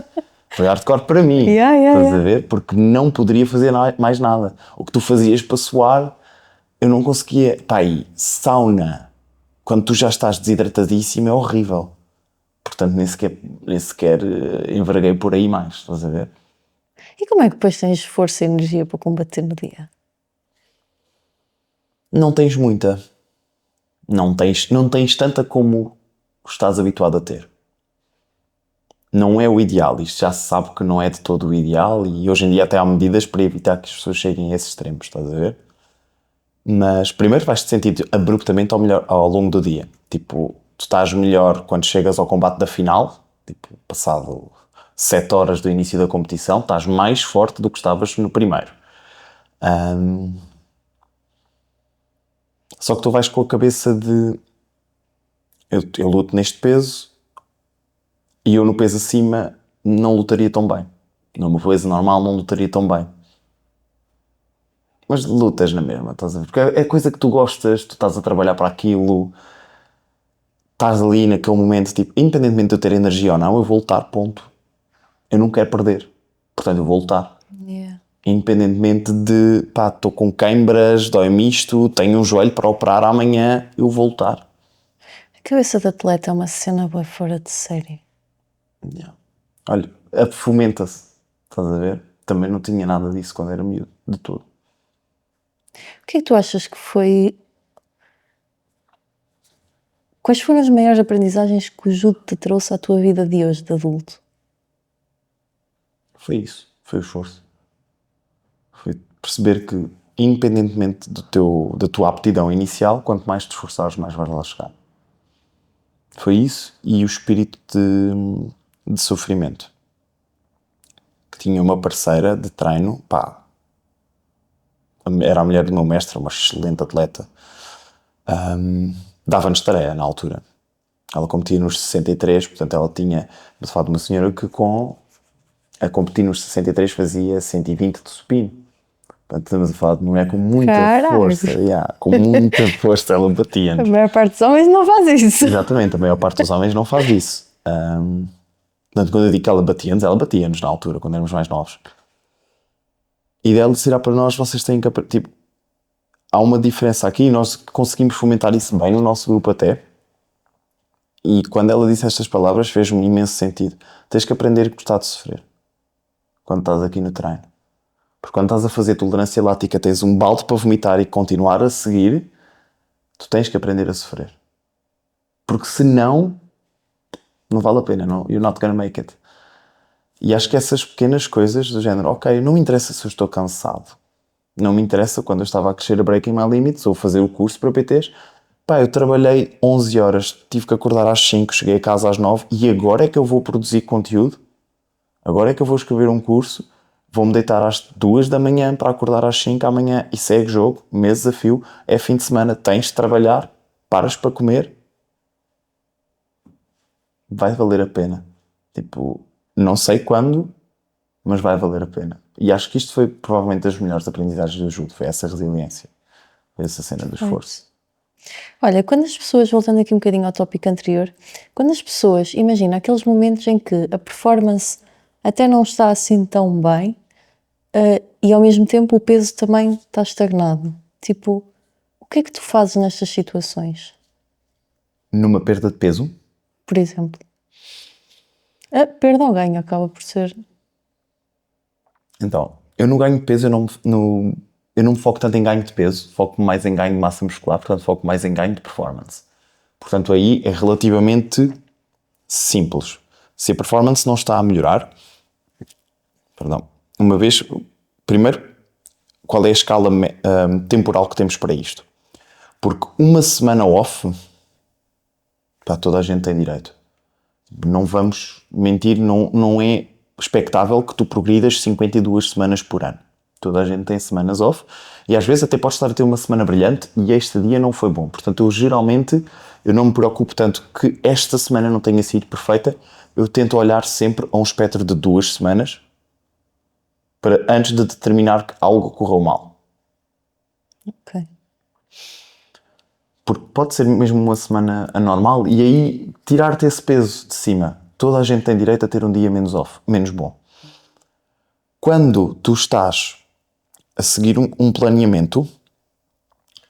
Foi hardcore para mim, estás a ver? Porque não poderia fazer mais nada. O que tu fazias para suar, eu não conseguia. Pá, e sauna, quando tu já estás desidratadíssimo, é horrível. Portanto, nem sequer enverguei por aí mais, estás a ver? E como é que depois tens força e energia para combater no dia? Não tens muita. Não tens tanta como estás habituado a ter. Não é o ideal, isto já se sabe que não é de todo o ideal e hoje em dia até há medidas para evitar que as pessoas cheguem a esses extremos, estás a ver? Mas primeiro vais-te sentir abruptamente ao longo do dia. Tipo, tu estás melhor quando chegas ao combate da final, tipo, passado 7 horas do início da competição, estás mais forte do que estavas no primeiro. Só que tu vais com a cabeça de eu luto neste peso e eu no peso acima não lutaria tão bem. No peso normal não lutaria tão bem. Mas lutas na mesma, estás a ver? Porque é coisa que tu gostas, tu estás a trabalhar para aquilo, estás ali naquele momento, tipo, independentemente de eu ter energia ou não, eu vou lutar, ponto. Eu não quero perder. Portanto, eu vou lutar. Yeah. Independentemente de, pá, estou com queimbras, dói-me isto, tenho um joelho para operar amanhã, eu vou lutar. A cabeça de atleta é uma cena boa fora de série. Yeah. Olha, fomenta-se, estás a ver? Também não tinha nada disso quando era miúdo, de tudo. O que é que tu achas que foi... Quais foram as maiores aprendizagens que o judo te trouxe à tua vida de hoje, de adulto? Foi isso, foi o esforço. Foi perceber que, independentemente da tua aptidão inicial, quanto mais te esforçares, mais vais lá chegar. Foi isso e o espírito de sofrimento. Que tinha uma parceira de treino, pá, era a mulher do meu mestre, uma excelente atleta, dava-nos tarefa na altura. Ela competia nos 63, portanto ela tinha, de fato, uma senhora que a competir nos 63 fazia 120 de supino. Portanto, estamos a falar de uma mulher com muita força. Com muita força, ela batia-nos. A maior parte dos homens não faz isso. Exatamente, a maior parte dos homens não faz isso. Portanto, quando eu digo que ela batia-nos na altura, quando éramos mais novos. E dela será para nós, vocês têm que... Tipo, há uma diferença aqui, nós conseguimos fomentar isso bem no nosso grupo até. E quando ela disse estas palavras, fez-me imenso sentido. Tens que aprender a gostar de sofrer. Quando estás aqui no treino. Porque quando estás a fazer tolerância lática, tens um balde para vomitar e continuar a seguir, tu tens que aprender a sofrer. Porque senão, não vale a pena, não, you're not gonna make it. E acho que essas pequenas coisas do género, ok, não me interessa se eu estou cansado. Não me interessa quando eu estava a crescer a Breaking My Limits ou fazer o curso para PTs. Pá, eu trabalhei 11 horas, tive que acordar às 5, cheguei a casa às 9 e agora é que eu vou produzir conteúdo? Agora é que eu vou escrever um curso? Vou-me deitar às 2 da manhã para acordar às 5 amanhã e segue jogo, mês a fio, é fim de semana, tens de trabalhar, paras para comer. Vai valer a pena. Tipo, não sei quando, mas vai valer a pena. E acho que isto foi provavelmente das melhores aprendizagens do judo, foi essa resiliência, foi essa cena do esforço. Olha, quando as pessoas, voltando aqui um bocadinho ao tópico anterior, quando as pessoas, imagina, aqueles momentos em que a performance até não está assim tão bem, e ao mesmo tempo o peso também está estagnado. Tipo, o que é que tu fazes nestas situações? Numa perda de peso, Por exemplo, a perda ou ganho acaba por ser. então, eu no ganho de peso, eu não me foco tanto em ganho de peso, foco mais em ganho de massa muscular, portanto foco mais em ganho de performance. Portanto, aí é relativamente simples. Se a performance não está a melhorar, uma vez, primeiro, qual é a escala temporal que temos para isto? Porque uma semana off, pá, toda a gente tem direito. Não vamos mentir, não é expectável que tu progridas 52 semanas por ano. Toda a gente tem semanas off e às vezes até podes estar a ter uma semana brilhante e este dia não foi bom. Portanto, eu não me preocupo tanto que esta semana não tenha sido perfeita. Eu tento olhar sempre a um espectro de 2 semanas para antes de determinar que algo correu mal. Ok. Porque pode ser mesmo uma semana anormal e aí tirar-te esse peso de cima. Toda a gente tem direito a ter um dia menos off, menos bom. Quando tu estás a seguir um planeamento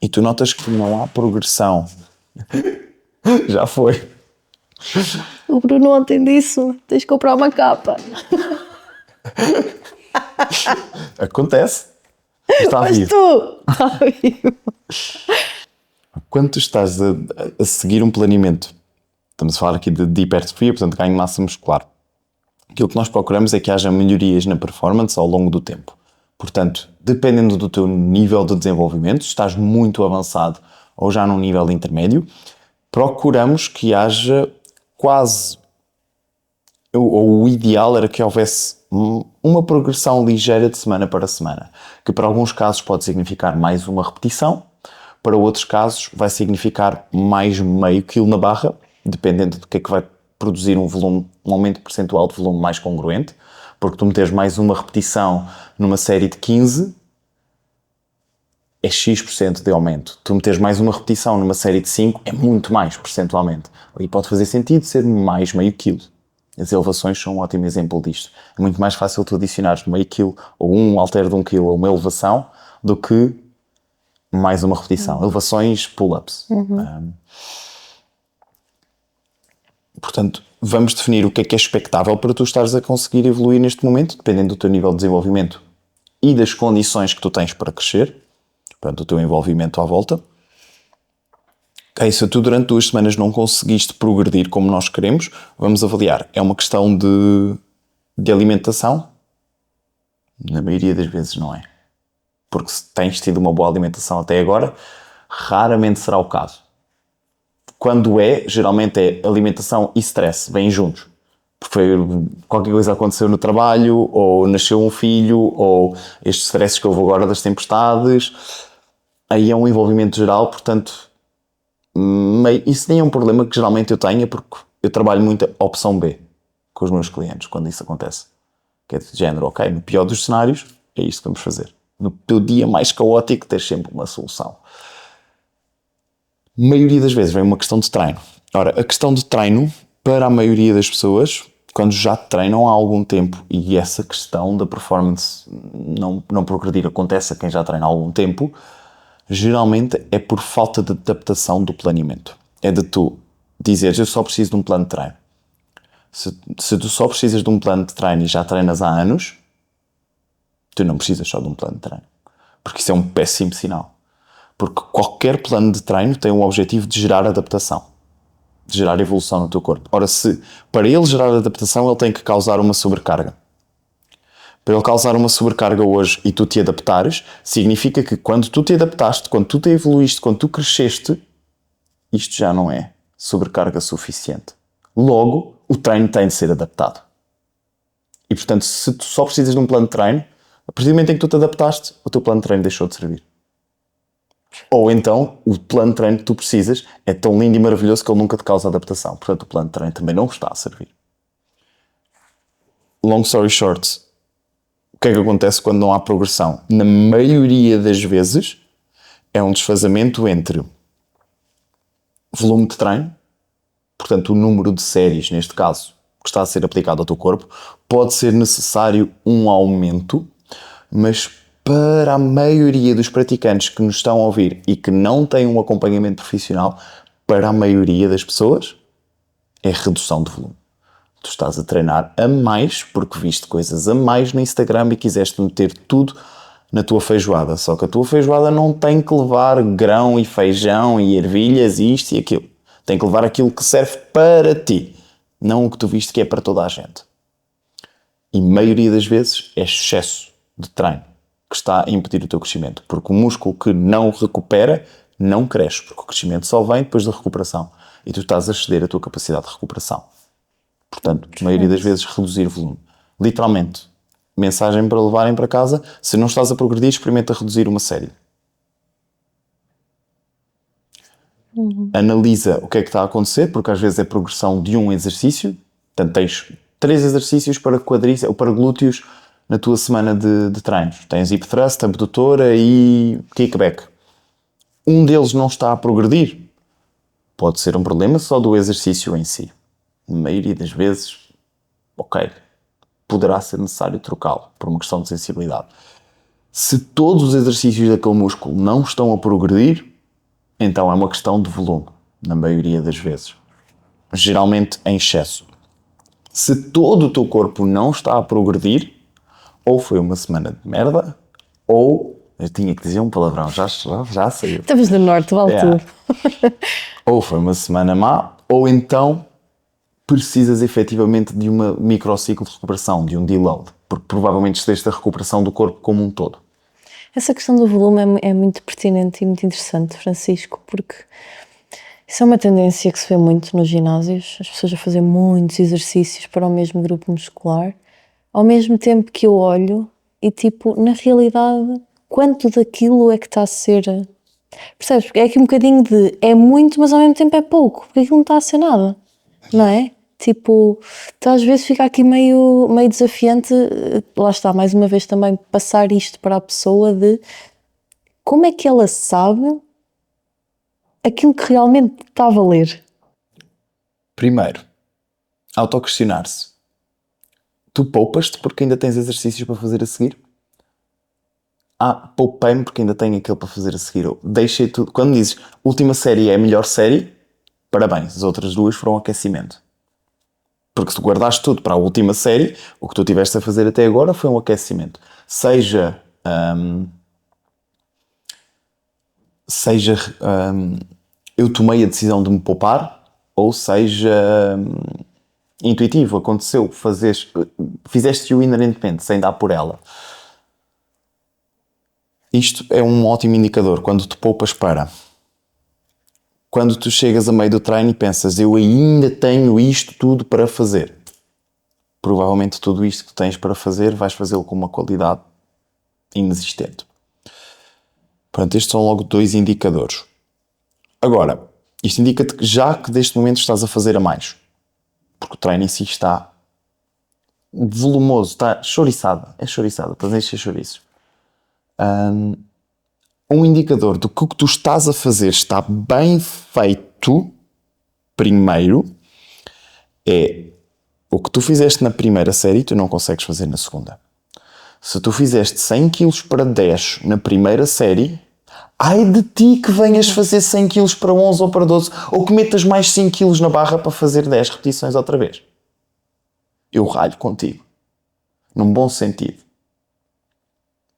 e tu notas que não há progressão, já foi. O Bruno ontem disse: tens de comprar uma capa. Acontece. Está Mas vivo. tu! Está vivo. Quando tu estás a seguir um planeamento, estamos a falar aqui de hipertrofia, portanto ganho massa muscular. Aquilo que nós procuramos é que haja melhorias na performance ao longo do tempo. Portanto, dependendo do teu nível de desenvolvimento, estás muito avançado ou já num nível intermédio, procuramos que haja quase, ou o ideal era que houvesse uma progressão ligeira de semana para semana, que para alguns casos pode significar mais uma repetição, para outros casos vai significar mais meio quilo na barra, dependendo do que é que vai produzir um aumento percentual de volume mais congruente, porque tu meteres mais uma repetição numa série de 15 é X% de aumento. Tu meteres mais uma repetição numa série de 5 é muito mais percentualmente. E pode fazer sentido ser mais meio quilo. As elevações são um ótimo exemplo disto. É muito mais fácil tu adicionares meio quilo ou um halter de 1 quilo a uma elevação do que mais uma repetição. Elevações, pull-ups. Portanto, vamos definir o que é expectável para tu estares a conseguir evoluir neste momento, dependendo do teu nível de desenvolvimento e das condições que tu tens para crescer, portanto, o teu envolvimento à volta. Okay, se tu durante 2 semanas não conseguiste progredir como nós queremos, vamos avaliar. É uma questão de alimentação? Na maioria das vezes não é. Porque se tens tido uma boa alimentação até agora, raramente será o caso. Quando geralmente é alimentação e stress, vêm juntos. Porque qualquer coisa aconteceu no trabalho, ou nasceu um filho, ou estes stresses que houve agora das tempestades. Aí é um envolvimento geral, portanto, isso nem é um problema que geralmente eu tenho, porque eu trabalho muito a opção B com os meus clientes, quando isso acontece. Que é de género, ok, no pior dos cenários, é isto que vamos fazer. No teu dia mais caótico, tens sempre uma solução. A maioria das vezes vem uma questão de treino. Ora, a questão de treino, para a maioria das pessoas, quando já treinam há algum tempo, e essa questão da performance não progredir acontece a quem já treina há algum tempo, geralmente é por falta de adaptação do planeamento. É de tu dizeres, eu só preciso de um plano de treino. Se tu só precisas de um plano de treino e já treinas há anos, tu não precisas só de um plano de treino. Porque isso é um péssimo sinal. Porque qualquer plano de treino tem o objetivo de gerar adaptação, de gerar evolução no teu corpo. Ora, se para ele gerar adaptação, ele tem que causar uma sobrecarga. Para ele causar uma sobrecarga hoje e tu te adaptares, significa que quando tu te adaptaste, quando tu te evoluíste, quando tu cresceste, isto já não é sobrecarga suficiente. Logo, o treino tem de ser adaptado. E portanto, se tu só precisas de um plano de treino, a partir do momento em que tu te adaptaste, o teu plano de treino deixou de servir. Ou então, o plano de treino que tu precisas é tão lindo e maravilhoso que ele nunca te causa adaptação. Portanto, o plano de treino também não está a servir. Long story short, o que é que acontece quando não há progressão? Na maioria das vezes, é um desfazamento entre volume de treino, portanto o número de séries, neste caso, que está a ser aplicado ao teu corpo, pode ser necessário um aumento, mas para a maioria dos praticantes que nos estão a ouvir e que não têm um acompanhamento profissional, para a maioria das pessoas, é redução de volume. Tu estás a treinar a mais porque viste coisas a mais no Instagram e quiseste meter tudo na tua feijoada. Só que a tua feijoada não tem que levar grão e feijão e ervilhas e isto e aquilo. Tem que levar aquilo que serve para ti, não o que tu viste que é para toda a gente. E a maioria das vezes é excesso de treino que está a impedir o teu crescimento. Porque o músculo que não recupera não cresce, porque o crescimento só vem depois da recuperação. E tu estás a exceder a tua capacidade de recuperação. Portanto, a maioria das vezes, reduzir volume. Literalmente, mensagem para levarem para casa: se não estás a progredir, experimenta reduzir uma série. Analisa o que é que está a acontecer, porque às vezes é progressão de um exercício. Portanto, tens 3 exercícios para quadríceps ou para glúteos na tua semana de treinos. Tens hip thrust, abdutora e kickback. Um deles não está a progredir. Pode ser um problema só do exercício em si. Na maioria das vezes, ok, poderá ser necessário trocá-lo por uma questão de sensibilidade. Se todos os exercícios daquele músculo não estão a progredir, então é uma questão de volume, na maioria das vezes. Geralmente em excesso. Se todo o teu corpo não está a progredir, ou foi uma semana de merda, ou... Eu tinha que dizer um palavrão, já saiu. Estamos no norte, vale tudo. Ou foi uma semana má, ou então precisas efetivamente de uma microciclo de recuperação, de um deload, porque provavelmente esteste a recuperação do corpo como um todo. Essa questão do volume é muito pertinente e muito interessante, Francisco, porque isso é uma tendência que se vê muito nos ginásios, as pessoas a fazer muitos exercícios para o mesmo grupo muscular, ao mesmo tempo que eu olho e, tipo, na realidade, quanto daquilo é que está a ser... Percebes? Porque é aqui um bocadinho de é muito, mas ao mesmo tempo é pouco, porque aquilo não está a ser nada, não é? Tipo, então às vezes fica aqui meio desafiante, lá está, mais uma vez também, passar isto para a pessoa de como é que ela sabe aquilo que realmente está a valer. Primeiro, autoquestionar-se. Tu poupas-te porque ainda tens exercícios para fazer a seguir? Poupei-me porque ainda tenho aquele para fazer a seguir. Deixei tudo. Quando dizes última série é a melhor série, parabéns, as outras 2 foram aquecimento. Porque se tu guardaste tudo para a última série, o que tu tiveste a fazer até agora foi um aquecimento. Seja eu tomei a decisão de me poupar, ou seja intuitivo, aconteceu, fizeste-o inerentemente, sem dar por ela. Isto é um ótimo indicador, quando te poupas para... Quando tu chegas a meio do treino e pensas, eu ainda tenho isto tudo para fazer. Provavelmente tudo isto que tens para fazer, vais fazê-lo com uma qualidade inexistente. Portanto, estes são logo 2 indicadores. Agora, isto indica-te que já que deste momento estás a fazer a mais. Porque o treino em si está volumoso, está chouriçado. É chouriçado, estás a encher chouriços. Um indicador de que o que tu estás a fazer está bem feito, primeiro, é o que tu fizeste na primeira série, tu não consegues fazer na segunda. Se tu fizeste 100 kg para 10 na primeira série, ai de ti que venhas fazer 100 kg para 11 ou para 12, ou que metas mais 5 kg na barra para fazer 10 repetições outra vez. Eu ralho contigo. Num bom sentido.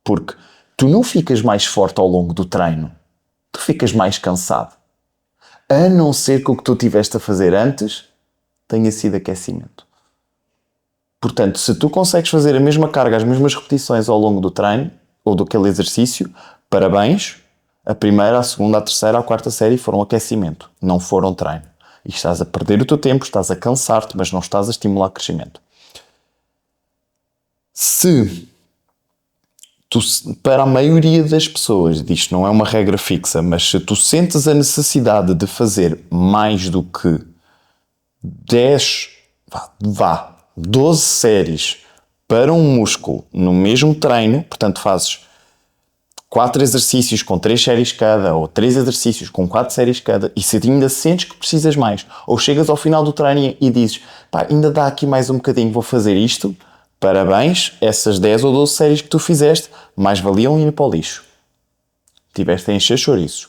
Porque tu não ficas mais forte ao longo do treino. Tu ficas mais cansado. A não ser que o que tu tiveste a fazer antes tenha sido aquecimento. Portanto, se tu consegues fazer a mesma carga, as mesmas repetições ao longo do treino, ou daquele exercício, parabéns. A primeira, a segunda, a terceira, a quarta série foram aquecimento. Não foram treino. E estás a perder o teu tempo, estás a cansar-te, mas não estás a estimular crescimento. Se... para a maioria das pessoas, isto não é uma regra fixa, mas se tu sentes a necessidade de fazer mais do que 12 séries para um músculo no mesmo treino, portanto fazes 4 exercícios com 3 séries cada, ou 3 exercícios com 4 séries cada, e se ainda sentes que precisas mais, ou chegas ao final do treino e dizes, pá, ainda dá aqui mais um bocadinho, vou fazer isto, parabéns, essas 10 ou 12 séries que tu fizeste, mais valiam ir para o lixo. Tiveste a encher chouriços.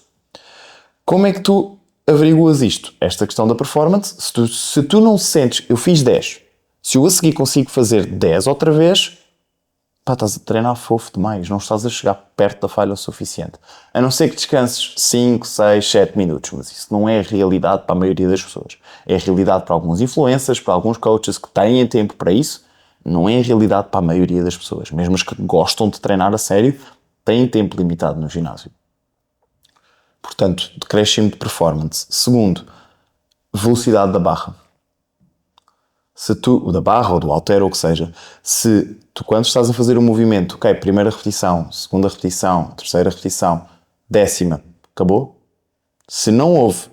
Como é que tu averiguas isto? Esta questão da performance, se tu não sentes, eu fiz 10, se eu a seguir consigo fazer 10 outra vez, pá, estás a treinar fofo demais, não estás a chegar perto da falha o suficiente. A não ser que descanses 5, 6, 7 minutos, mas isso não é a realidade para a maioria das pessoas. É a realidade para alguns influencers, para alguns coaches que têm tempo para isso, não é a realidade para a maioria das pessoas. Mesmo as que gostam de treinar a sério, têm tempo limitado no ginásio. Portanto, decréscimo de performance. Segundo, velocidade da barra. Da barra ou do halter ou o que seja, se tu quando estás a fazer um movimento, ok, primeira repetição, segunda repetição, terceira repetição, 10ª, acabou? Se não houve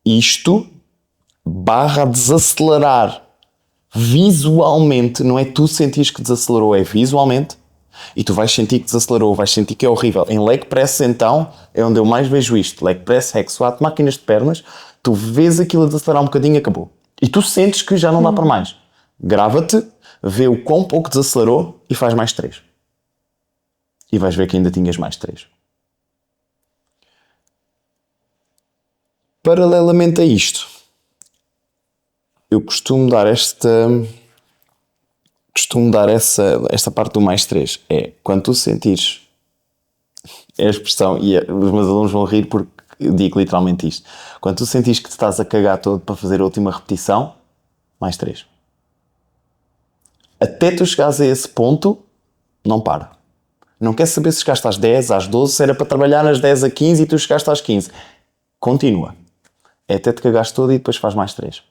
isto, barra a desacelerar visualmente, não é tu sentires que desacelerou, é visualmente, e tu vais sentir que desacelerou, vais sentir que é horrível. Em leg press, então, é onde eu mais vejo isto. Leg press, hack squat, máquinas de pernas, tu vês aquilo a desacelerar um bocadinho e acabou. E tu sentes que já não dá para mais. Grava-te, vê o quão pouco desacelerou e faz mais 3. E vais ver que ainda tinhas mais 3. Paralelamente a isto, eu costumo dar esta parte do mais 3. É quando tu sentires, é a expressão, e os meus alunos vão rir porque eu digo literalmente isto. Quando tu sentires que te estás a cagar todo para fazer a última repetição, mais 3. Até tu chegares a esse ponto, não para. Não quer saber se chegaste às 10, às 12, se era para trabalhar nas 10 a 15 e tu chegaste às 15. Continua. É até te cagaste todo e depois faz mais 3.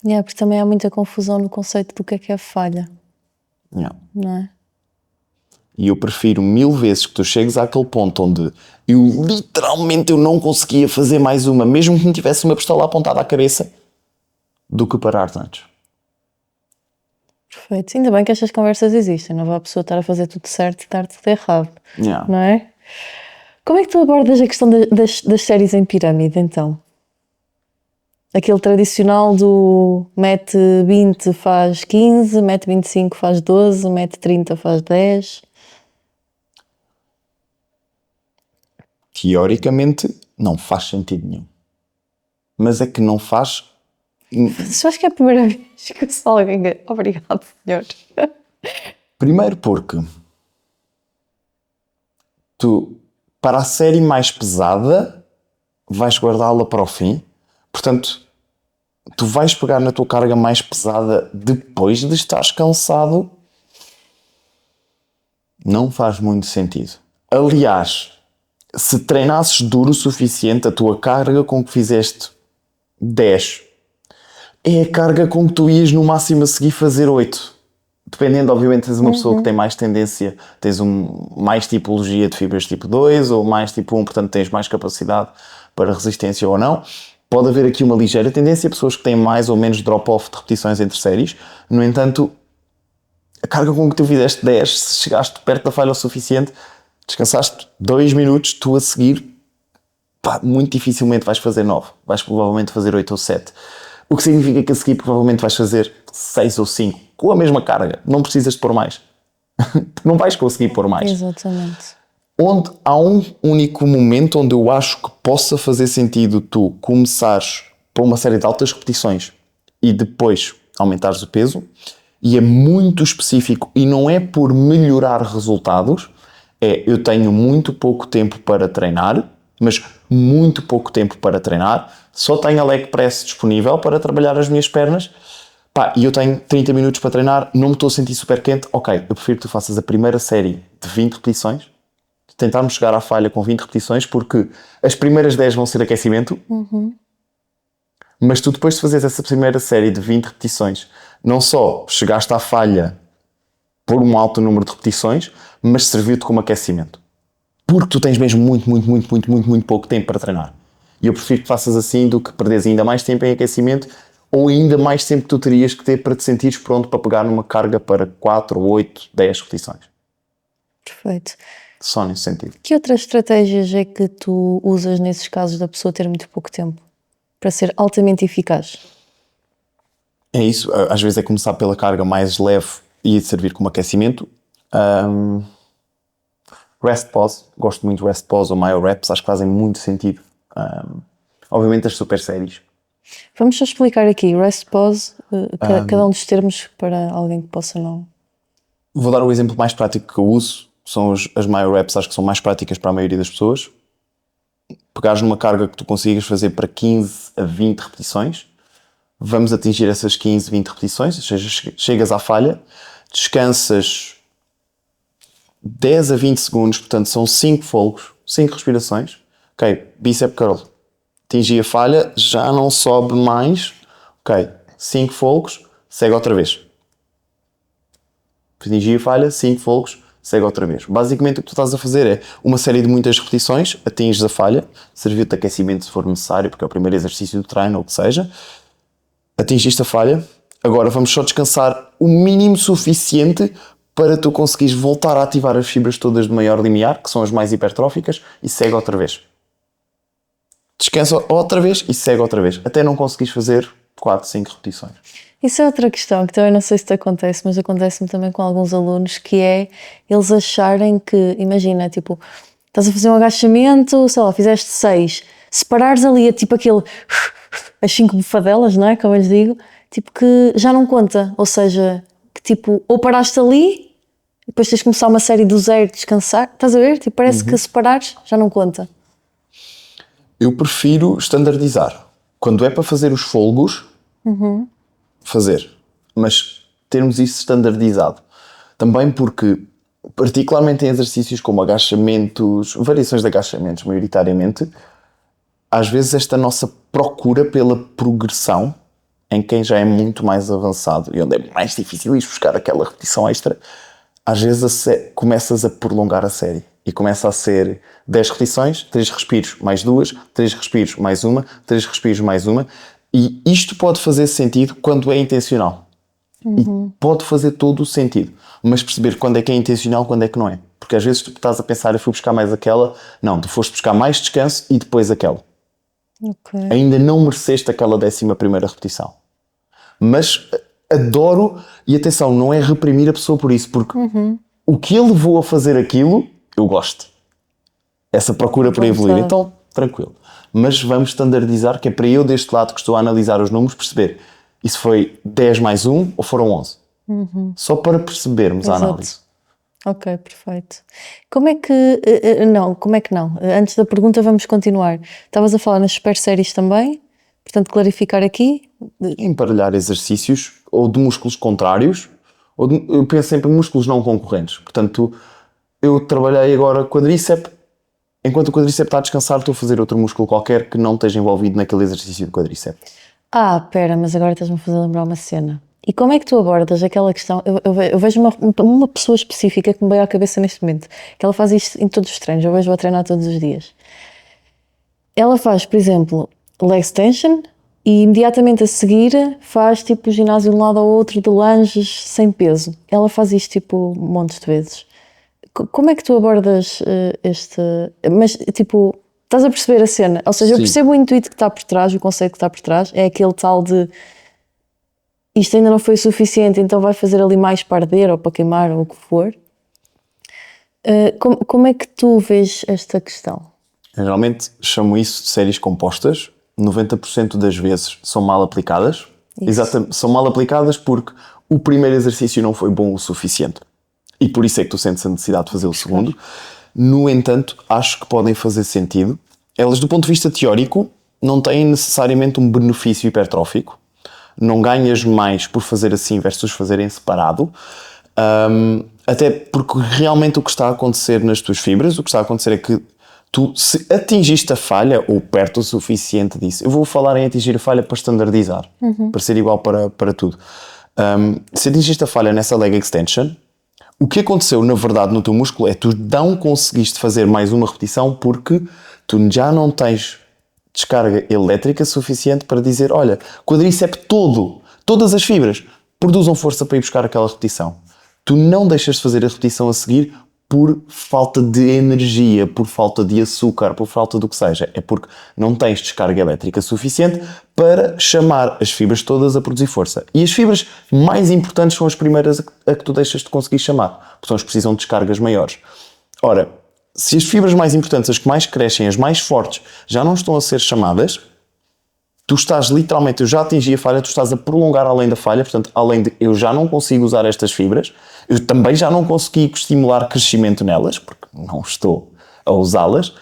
Porque também há muita confusão no conceito do que é falha. Não é? E eu prefiro 1000 vezes que tu chegues àquele ponto onde eu literalmente não conseguia fazer mais uma, mesmo que me tivesse uma pistola apontada à cabeça, do que parar antes. Perfeito. Ainda bem que estas conversas existem. Não vai a pessoa estar a fazer tudo certo e estar tudo errado. Não é? Como é que tu abordas a questão das séries em pirâmide, então? Aquele tradicional do mete 20 faz 15, mete 25 faz 12, mete 30 faz 10. Teoricamente, não faz sentido nenhum. Mas é que não faz... Só acho que é a primeira vez que eu sou alguém... Obrigado, senhor. Primeiro porque tu, para a série mais pesada, vais guardá-la para o fim. Portanto, tu vais pegar na tua carga mais pesada depois de estares cansado. Não faz muito sentido. Aliás, se treinasses duro o suficiente, a tua carga com que fizeste 10 é a carga com que tu ias no máximo a seguir fazer 8. Dependendo, obviamente, tens uma pessoa que tem mais tendência, tens mais tipologia de fibras tipo 2 ou mais tipo 1, portanto tens mais capacidade para resistência ou não. Pode haver aqui uma ligeira tendência, pessoas que têm mais ou menos drop-off de repetições entre séries. No entanto, a carga com que tu fizeste 10, se chegaste perto da falha o suficiente, descansaste 2 minutos, tu a seguir, muito dificilmente vais fazer 9. Vais provavelmente fazer 8 ou 7. O que significa que a seguir provavelmente vais fazer 6 ou 5, com a mesma carga. Não precisas de pôr mais. Não vais conseguir pôr mais. Exatamente. Onde há um único momento onde eu acho que possa fazer sentido tu começares por uma série de altas repetições e depois aumentares o peso, e é muito específico e não é por melhorar resultados, eu tenho muito pouco tempo para treinar, mas muito pouco tempo para treinar, só tenho a leg press disponível para trabalhar as minhas pernas, e eu tenho 30 minutos para treinar, não me estou a sentir super quente, ok, eu prefiro que tu faças a primeira série de 20 repetições, tentarmos chegar à falha com 20 repetições, porque as primeiras 10 vão ser aquecimento, mas tu depois de fazeres essa primeira série de 20 repetições, não só chegaste à falha por um alto número de repetições, mas serviu-te como aquecimento. Porque tu tens mesmo muito pouco tempo para treinar. E eu prefiro que faças assim do que perderes ainda mais tempo em aquecimento ou ainda mais tempo que tu terias que ter para te sentires pronto para pegar numa carga para 4, 8, 10 repetições. Perfeito. Só nesse sentido. Que outras estratégias é que tu usas nesses casos da pessoa ter muito pouco tempo para ser altamente eficaz? É isso, às vezes é começar pela carga mais leve e servir como aquecimento. Rest pause, gosto muito de rest pause ou myo reps, acho que fazem muito sentido. Obviamente as super séries. Vamos só explicar aqui, rest pause, cada um dos termos para alguém que possa não... Vou dar o exemplo mais prático que eu uso, são as myo reps, acho que são mais práticas para a maioria das pessoas. Pegares numa carga que tu consigas fazer para 15 a 20 repetições, vamos atingir essas 15, 20 repetições, ou seja, chegas à falha, descansas 10 a 20 segundos, portanto são 5 folgos, 5 respirações. Ok, bicep curl. Atingi a falha, já não sobe mais. Ok, 5 folgos, segue outra vez. Atingi a falha, 5 folgos, segue outra vez. Basicamente o que tu estás a fazer é uma série de muitas repetições, atinges a falha, serviu-te de aquecimento se for necessário, porque é o primeiro exercício do treino ou o que seja. Atingiste a falha, agora vamos só descansar o mínimo suficiente para tu conseguires voltar a ativar as fibras todas de maior limiar, que são as mais hipertróficas, e segue outra vez. Descansa outra vez e segue outra vez, até não conseguires fazer 4, 5 repetições. Isso é outra questão, que também não sei se te acontece, mas acontece-me também com alguns alunos, que é eles acharem que, imagina, tipo, estás a fazer um agachamento, sei lá, fizeste 6, se parares ali a tipo aquele, as 5 bufadelas, não é, como eu lhes digo, tipo que já não conta, ou seja, que tipo, ou paraste ali, depois tens de começar uma série do zero, descansar, estás a ver? Tipo, parece que se parares já não conta. Eu prefiro standardizar. Quando é para fazer os folgos, fazer. Mas termos isso standardizado. Também porque, particularmente em exercícios como agachamentos, variações de agachamentos, maioritariamente, às vezes esta nossa procura pela progressão em quem já é muito mais avançado e onde é mais difícil ir buscar aquela repetição extra, às vezes começas a prolongar a série e começa a ser 10 repetições, 3 respiros mais 2, 3 respiros mais 1, 3 respiros mais 1, e isto pode fazer sentido quando é intencional. E pode fazer todo o sentido, mas perceber quando é que é intencional, quando é que não é. Porque às vezes tu estás a pensar, eu fui buscar mais aquela, não, tu foste buscar mais descanso e depois aquela. Okay. Ainda não mereceste aquela 11ª repetição. Mas adoro, e atenção, não é reprimir a pessoa por isso, porque o que ele levou a fazer aquilo, eu gosto. Essa procura por evoluir, então tranquilo. Mas vamos standardizar, que é para eu deste lado que estou a analisar os números, perceber isso foi 10 mais 1 ou foram 11. Só para percebermos a análise. Ok, perfeito. Como é que não? Antes da pergunta vamos continuar. Estavas a falar nas super séries também, portanto clarificar aqui. Emparelhar exercícios ou de músculos contrários, eu penso sempre em músculos não concorrentes. Portanto, eu trabalhei agora quadríceps, enquanto o quadríceps está a descansar, estou a fazer outro músculo qualquer que não esteja envolvido naquele exercício de quadríceps. Pera, mas agora estás-me a fazer lembrar uma cena. E como é que tu abordas aquela questão? Eu vejo uma pessoa específica que me veio à cabeça neste momento, que ela faz isto em todos os treinos, eu vejo-a treinar todos os dias. Ela faz, por exemplo, leg extension e imediatamente a seguir faz tipo ginásio de um lado ao outro de lunges sem peso. Ela faz isto tipo montes de vezes. Como é que tu abordas Mas tipo, estás a perceber a cena? Ou seja, eu percebo o intuito que está por trás, o conceito que está por trás, é aquele tal de isto ainda não foi o suficiente, então vai fazer ali mais para arder ou para queimar ou o que for. Como é que tu vês esta questão? Geralmente chamo isso de séries compostas. 90% das vezes são mal aplicadas. Exatamente, são mal aplicadas porque o primeiro exercício não foi bom o suficiente. E por isso é que tu sentes a necessidade de fazer o segundo. No entanto, acho que podem fazer sentido. Elas, do ponto de vista teórico, não têm necessariamente um benefício hipertrófico. Não ganhas mais por fazer assim versus fazer em separado. Até porque realmente o que está a acontecer nas tuas fibras, o que está a acontecer é que tu, se atingiste a falha, ou perto o suficiente disso, eu vou falar em atingir a falha para standardizar, para ser igual para tudo. Se atingiste a falha nessa leg extension, o que aconteceu na verdade no teu músculo é que tu não conseguiste fazer mais uma repetição porque tu já não tens descarga elétrica suficiente para dizer, olha, quadríceps todo, todas as fibras produzam força para ir buscar aquela repetição. Tu não deixas de fazer a repetição a seguir por falta de energia, por falta de açúcar, por falta do que seja. É porque não tens descarga elétrica suficiente para chamar as fibras todas a produzir força. E as fibras mais importantes são as primeiras a que tu deixas de conseguir chamar, porque são as que precisam de descargas maiores. Ora, se as fibras mais importantes, as que mais crescem, as mais fortes, já não estão a ser chamadas, tu estás literalmente, eu já atingi a falha, tu estás a prolongar além da falha, portanto, além de eu já não consigo usar estas fibras, eu também já não consigo estimular crescimento nelas, porque não estou a usá-las,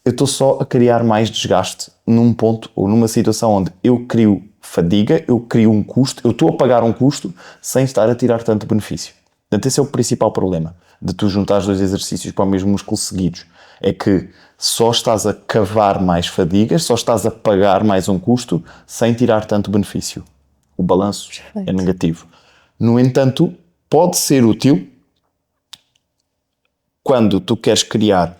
eu estou só a criar mais desgaste num ponto ou numa situação onde eu crio fadiga, eu crio um custo, eu estou a pagar um custo sem estar a tirar tanto benefício. Portanto, esse é o principal problema de tu juntar os dois exercícios para o mesmo músculo seguidos. É que só estás a cavar mais fadigas, só estás a pagar mais um custo sem tirar tanto benefício. O balanço é negativo. No entanto, pode ser útil quando tu queres criar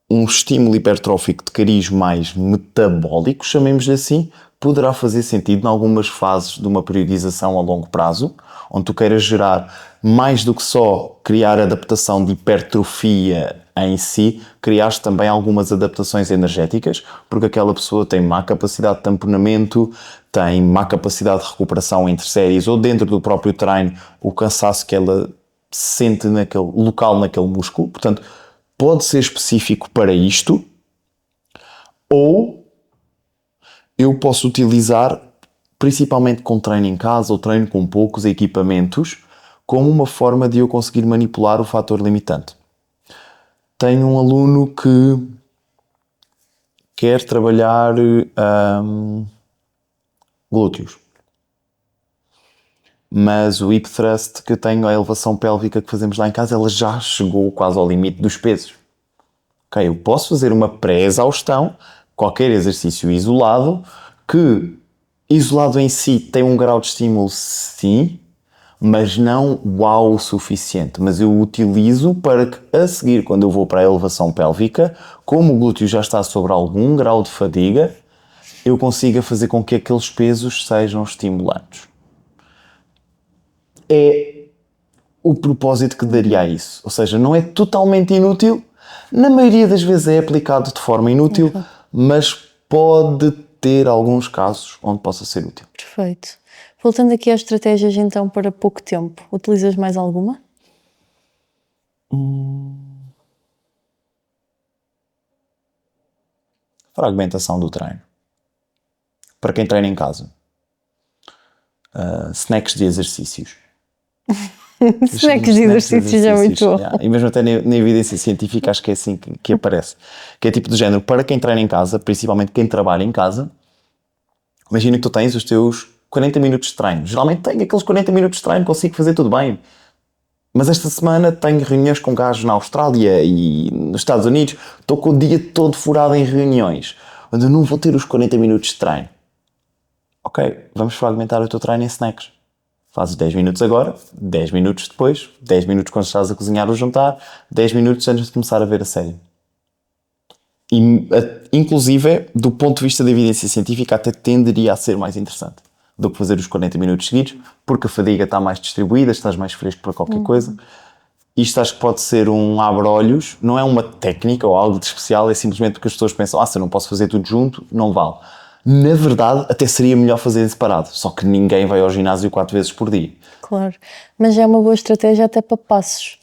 um estímulo hipertrófico de cariz mais metabólico, chamemos-lhe assim, poderá fazer sentido em algumas fases de uma periodização a longo prazo, onde tu queiras gerar mais do que só criar adaptação de hipertrofia em si, criaste também algumas adaptações energéticas, porque aquela pessoa tem má capacidade de tamponamento, tem má capacidade de recuperação entre séries ou dentro do próprio treino, o cansaço que ela sente naquele local, naquele músculo. Portanto, pode ser específico para isto, ou eu posso utilizar, principalmente com treino em casa ou treino com poucos equipamentos, como uma forma de eu conseguir manipular o fator limitante. Tenho um aluno que quer trabalhar glúteos, mas o hip thrust que eu tenho, a elevação pélvica que fazemos lá em casa, ela já chegou quase ao limite dos pesos. Ok, eu posso fazer uma pré-exaustão, qualquer exercício isolado, que isolado em si tem um grau de estímulo, sim, mas não uau o suficiente. Mas eu utilizo para que, a seguir, quando eu vou para a elevação pélvica, como o glúteo já está sobre algum grau de fadiga, eu consiga fazer com que aqueles pesos sejam estimulantes. É o propósito que daria a isso. Ou seja, não é totalmente inútil, na maioria das vezes é aplicado de forma inútil, mas pode ter alguns casos onde possa ser útil. Perfeito. Voltando aqui às estratégias então para pouco tempo, utilizas mais alguma? Fragmentação do treino. Para quem treina em casa. Snacks de exercícios. Snacks de exercícios é muito bom. Yeah. E mesmo até na evidência científica acho que é assim que aparece. Que é tipo de género, para quem treina em casa, principalmente quem trabalha em casa, imagina que tu tens os teus 40 minutos de treino. Geralmente tenho aqueles 40 minutos de treino, consigo fazer tudo bem. Mas esta semana tenho reuniões com gajos na Austrália e nos Estados Unidos. Estou com o dia todo furado em reuniões, onde eu não vou ter os 40 minutos de treino. Ok, vamos fragmentar o teu treino em snacks. Fazes 10 minutos agora, 10 minutos depois, 10 minutos quando estás a cozinhar ou jantar, 10 minutos antes de começar a ver a série. E, inclusive, do ponto de vista da evidência científica, até tenderia a ser mais interessante do que fazer os 40 minutos seguidos, porque a fadiga está mais distribuída, estás mais fresco para qualquer coisa. Isto acho que pode ser um abre-olhos, não é uma técnica ou algo de especial, é simplesmente porque as pessoas pensam, se eu não posso fazer tudo junto, não vale. Na verdade, até seria melhor fazer separado, só que ninguém vai ao ginásio 4 vezes por dia. Claro, mas é uma boa estratégia até para passos.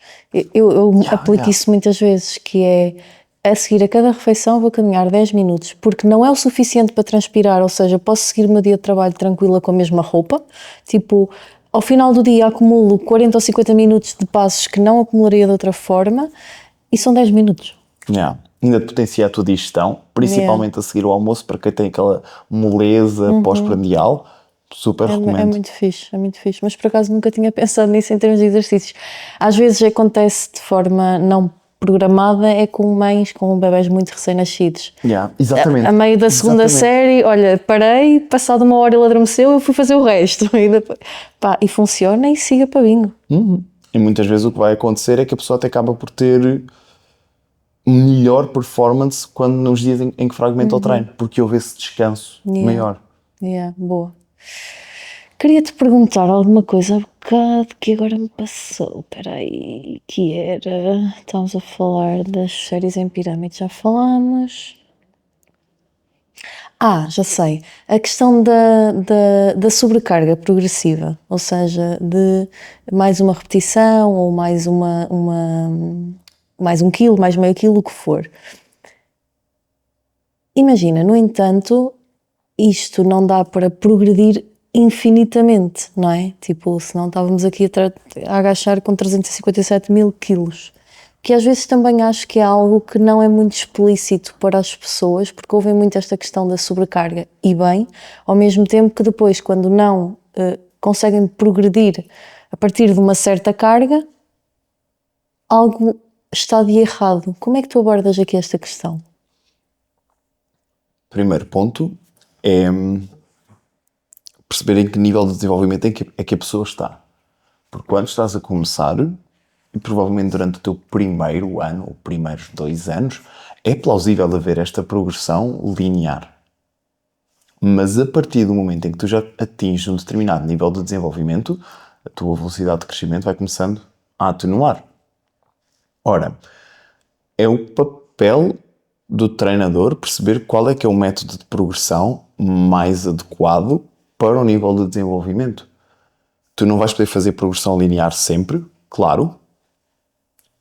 Eu aplico isso muitas vezes, que é, a seguir a cada refeição vou caminhar 10 minutos, porque não é o suficiente para transpirar, ou seja, posso seguir o meu dia de trabalho tranquila com a mesma roupa, tipo, ao final do dia acumulo 40 ou 50 minutos de passos que não acumularia de outra forma, e são 10 minutos. Ainda potencia a tua digestão, principalmente a seguir o almoço, para quem tem aquela moleza pós-prandial, super recomendo. É muito fixe, mas por acaso nunca tinha pensado nisso em termos de exercícios. Às vezes acontece de forma não programada, é com mães com bebés muito recém-nascidos. Exatamente. A meio da segunda série, olha, parei, passado uma hora ele adormeceu, eu fui fazer o resto. E funciona e siga para bingo. E muitas vezes o que vai acontecer é que a pessoa até acaba por ter melhor performance quando nos dias em que fragmenta o treino, porque houve esse descanso maior. Boa. Queria-te perguntar alguma coisa há bocado que agora me passou. Espera aí, que era... Estávamos a falar das séries em pirâmide, já falámos. Já sei. A questão da sobrecarga progressiva, ou seja, de mais uma repetição ou mais mais um quilo, mais meio quilo, o que for. Imagina, no entanto, isto não dá para progredir infinitamente, não é? Tipo, senão estávamos aqui a agachar com 357 mil quilos. Que às vezes também acho que é algo que não é muito explícito para as pessoas, porque ouvem muito esta questão da sobrecarga e bem, ao mesmo tempo que depois, quando não conseguem progredir a partir de uma certa carga, algo está de errado. Como é que tu abordas aqui esta questão? Primeiro ponto é perceber em que nível de desenvolvimento é que a pessoa está. Porque quando estás a começar, e provavelmente durante o teu primeiro ano, ou primeiros 2 anos, é plausível haver esta progressão linear. Mas a partir do momento em que tu já atinges um determinado nível de desenvolvimento, a tua velocidade de crescimento vai começando a atenuar. Ora, é o papel do treinador perceber qual é que é o método de progressão mais adequado para o nível de desenvolvimento. Tu não vais poder fazer progressão linear sempre, claro.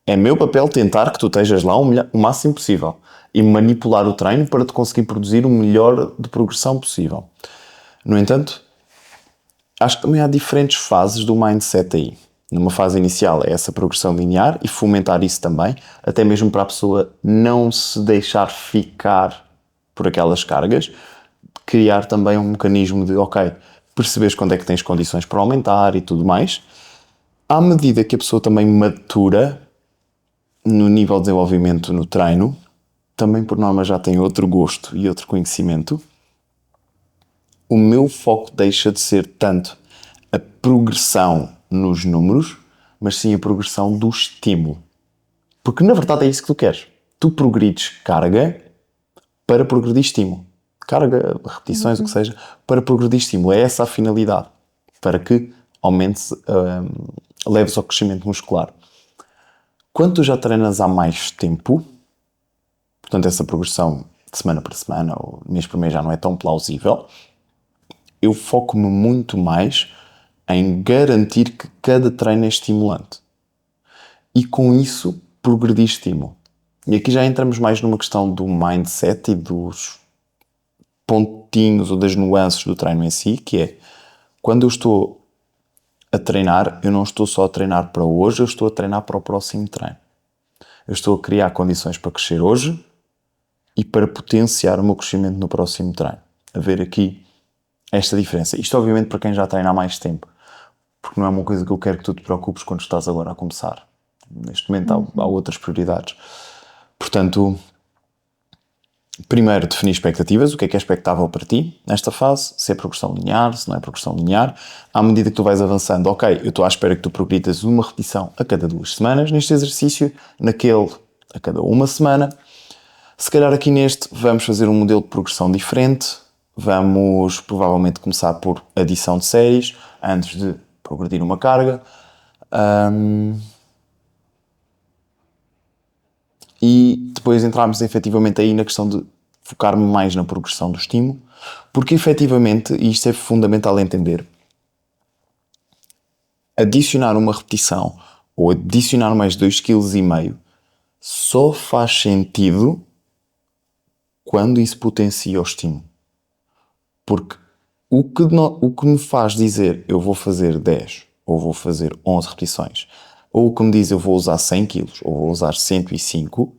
É meu papel tentar que tu estejas lá o máximo possível e manipular o treino para te conseguir produzir o melhor de progressão possível. No entanto, acho que também há diferentes fases do mindset aí. Numa fase inicial é essa progressão linear e fomentar isso também, até mesmo para a pessoa não se deixar ficar por aquelas cargas, criar também um mecanismo de, ok, perceberes quando é que tens condições para aumentar e tudo mais. À medida que a pessoa também matura no nível de desenvolvimento no treino, também por norma já tem outro gosto e outro conhecimento, o meu foco deixa de ser tanto a progressão nos números, mas sim a progressão do estímulo. Porque na verdade é isso que tu queres. Tu progrides carga para progredir estímulo. Carga, repetições, o que seja, para progredir estímulo. É essa a finalidade. Para que aumente, leves ao crescimento muscular. Quando tu já treinas há mais tempo, portanto essa progressão de semana para semana ou mês por mês já não é tão plausível, eu foco-me muito mais em garantir que cada treino é estimulante. E com isso, progredir estímulo. E aqui já entramos mais numa questão do mindset e dos pontinhos ou das nuances do treino em si, que é, quando eu estou a treinar, eu não estou só a treinar para hoje, eu estou a treinar para o próximo treino. Eu estou a criar condições para crescer hoje e para potenciar o meu crescimento no próximo treino. A ver aqui esta diferença. Isto obviamente para quem já treina há mais tempo, porque não é uma coisa que eu quero que tu te preocupes quando estás agora a começar. Neste momento há outras prioridades. Portanto, primeiro definir expectativas, o que é expectável para ti nesta fase, se é progressão linear, se não é progressão linear. À medida que tu vais avançando, ok, eu estou à espera que tu progridas uma repetição a cada 2 semanas neste exercício, naquele a cada 1 semana. Se calhar aqui neste vamos fazer um modelo de progressão diferente, vamos provavelmente começar por adição de séries antes de progredir uma carga. E depois entrarmos efetivamente aí na questão de focar-me mais na progressão do estímulo, porque efetivamente, e isto é fundamental entender, adicionar uma repetição ou adicionar mais 2,5 kg só faz sentido quando isso potencia o estímulo. Porque o que me faz dizer eu vou fazer 10 ou vou fazer 11 repetições, ou o que me diz eu vou usar 100 kg ou vou usar 105,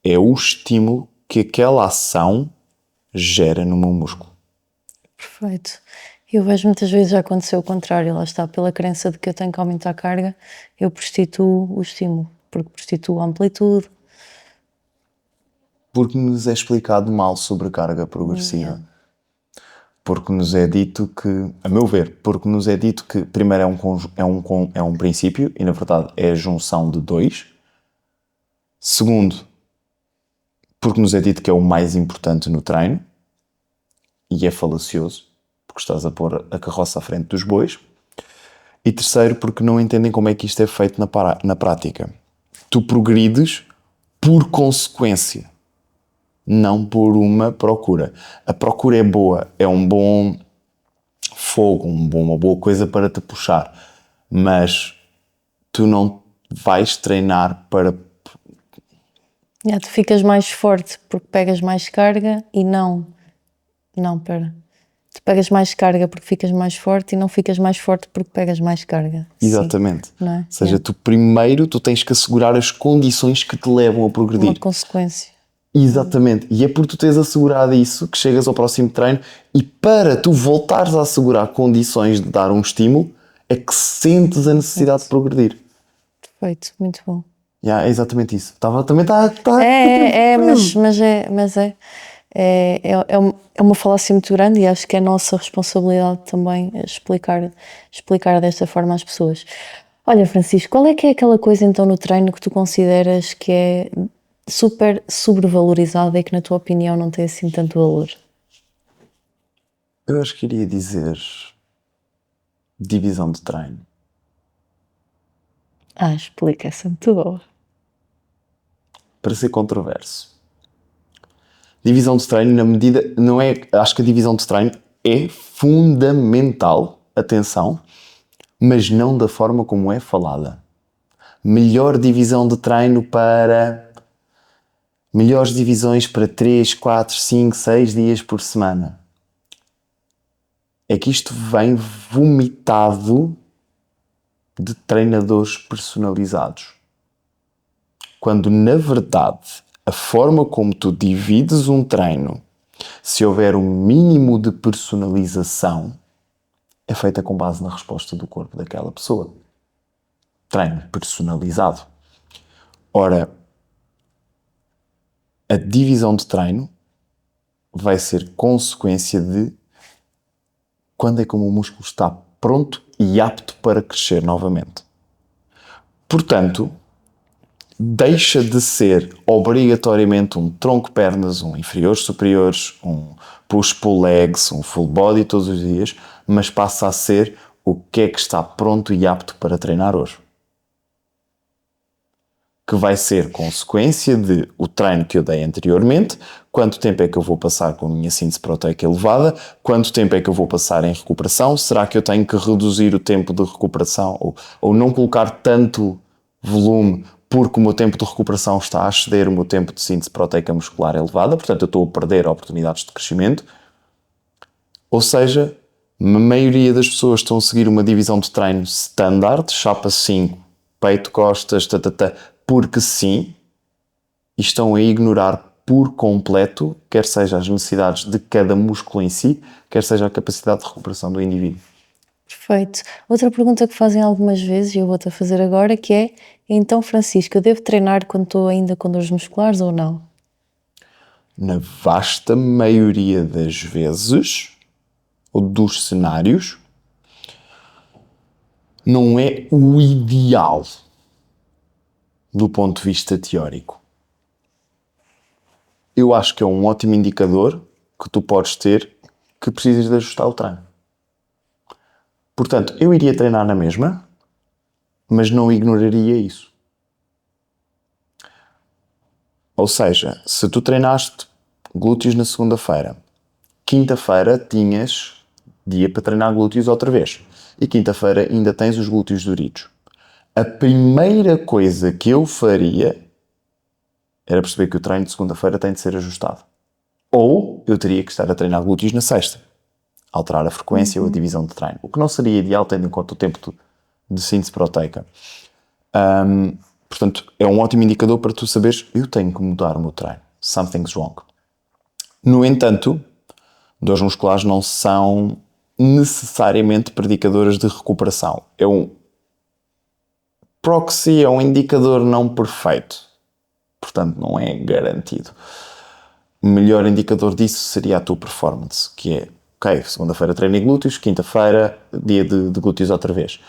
é o estímulo que aquela ação gera no meu músculo. Perfeito. Eu vejo muitas vezes já aconteceu o contrário, lá está, pela crença de que eu tenho que aumentar a carga, eu prostituo o estímulo, porque prostituo a amplitude. Porque nos é explicado mal sobre a carga progressiva. Yeah. Porque nos é dito que, a meu ver, porque nos é dito que primeiro é um princípio e na verdade é a junção de 2. Segundo, porque nos é dito que é o mais importante no treino e é falacioso, porque estás a pôr a carroça à frente dos bois. E terceiro, porque não entendem como é que isto é feito na prática. Tu progrides por consequência, não por uma procura. A procura é boa, é um bom fogo, uma boa coisa para te puxar, mas tu não vais treinar para... Tu ficas mais forte porque pegas mais carga e tu pegas mais carga porque ficas mais forte e não ficas mais forte porque pegas mais carga. Exatamente. Sim, não é? Ou seja, tu primeiro tens que assegurar as condições que te levam a progredir. Uma consequência. Exatamente. E é por tu teres assegurado isso que chegas ao próximo treino, e para tu voltares a assegurar condições de dar um estímulo é que sentes a necessidade de progredir. Perfeito, muito bom. É exatamente isso. É uma falácia muito grande e acho que é nossa responsabilidade também explicar desta forma às pessoas. Olha, Francisco, qual é que é aquela coisa então no treino que tu consideras que é super sobrevalorizada e que na tua opinião não tem assim tanto valor? Eu acho que iria dizer divisão de treino. Explica, essa é muito boa. Para ser controverso. Divisão de treino na medida... Não é... Acho que a divisão de treino é fundamental, atenção, mas não da forma como é falada. Melhor divisão de treino para... Melhores divisões para 3, 4, 5, 6 dias por semana. É que isto vem vomitado de treinadores personalizados. Quando, na verdade, a forma como tu divides um treino, se houver um mínimo de personalização, é feita com base na resposta do corpo daquela pessoa. Treino personalizado. Ora, a divisão de treino vai ser consequência de quando é que o meu músculo está pronto e apto para crescer novamente. Portanto, deixa de ser obrigatoriamente um tronco-pernas, um inferiores-superiores, um push-pull legs, um full body todos os dias, mas passa a ser o que é que está pronto e apto para treinar hoje. Que vai ser consequência de o treino que eu dei anteriormente, quanto tempo é que eu vou passar com a minha síntese proteica elevada, quanto tempo é que eu vou passar em recuperação, será que eu tenho que reduzir o tempo de recuperação ou não colocar tanto volume porque o meu tempo de recuperação está a exceder o meu tempo de síntese proteica muscular elevada, portanto eu estou a perder oportunidades de crescimento. Ou seja, a maioria das pessoas estão a seguir uma divisão de treino standard, chapa 5, peito, costas, porque sim, e estão a ignorar por completo, quer seja as necessidades de cada músculo em si, quer seja a capacidade de recuperação do indivíduo. Perfeito. Outra pergunta que fazem algumas vezes, e eu vou-te a fazer agora, que é: então, Francisco, eu devo treinar quando estou ainda com dores musculares ou não? Na vasta maioria das vezes, ou dos cenários, não é o ideal do ponto de vista teórico. Eu acho que é um ótimo indicador que tu podes ter que precisas de ajustar o treino. Portanto, eu iria treinar na mesma, mas não ignoraria isso. Ou seja, se tu treinaste glúteos na segunda-feira, quinta-feira tinhas dia para treinar glúteos outra vez, e quinta-feira ainda tens os glúteos duridos. A primeira coisa que eu faria era perceber que o treino de segunda-feira tem de ser ajustado. Ou eu teria que estar a treinar glúteos na sexta. Alterar a frequência ou a divisão de treino. O que não seria ideal tendo em conta o tempo de síntese proteica. Portanto, é um ótimo indicador para tu saberes: eu tenho que mudar o meu treino. Something's wrong. No entanto, dores musculares não são necessariamente predicadoras de recuperação. É um proxy, é um indicador não perfeito. Portanto, não é garantido. O melhor indicador disso seria a tua performance, que é: ok, segunda-feira treino em glúteos, quinta-feira dia de glúteos outra vez.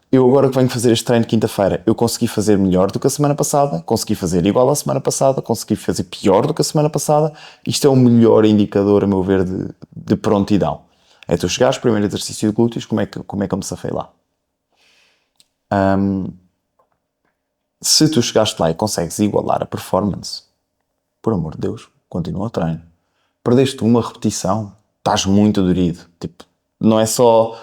Eu agora que venho fazer este treino de quinta-feira, eu consegui fazer melhor do que a semana passada, consegui fazer igual à semana passada, consegui fazer pior do que a semana passada. Isto é o melhor indicador, a meu ver, de prontidão. É tu chegares, primeiro exercício de glúteos, como é que eu me safei lá? Se tu chegaste lá e consegues igualar a performance, por amor de Deus, continua o treino. Perdeste uma repetição, estás muito dorido. Tipo, não é só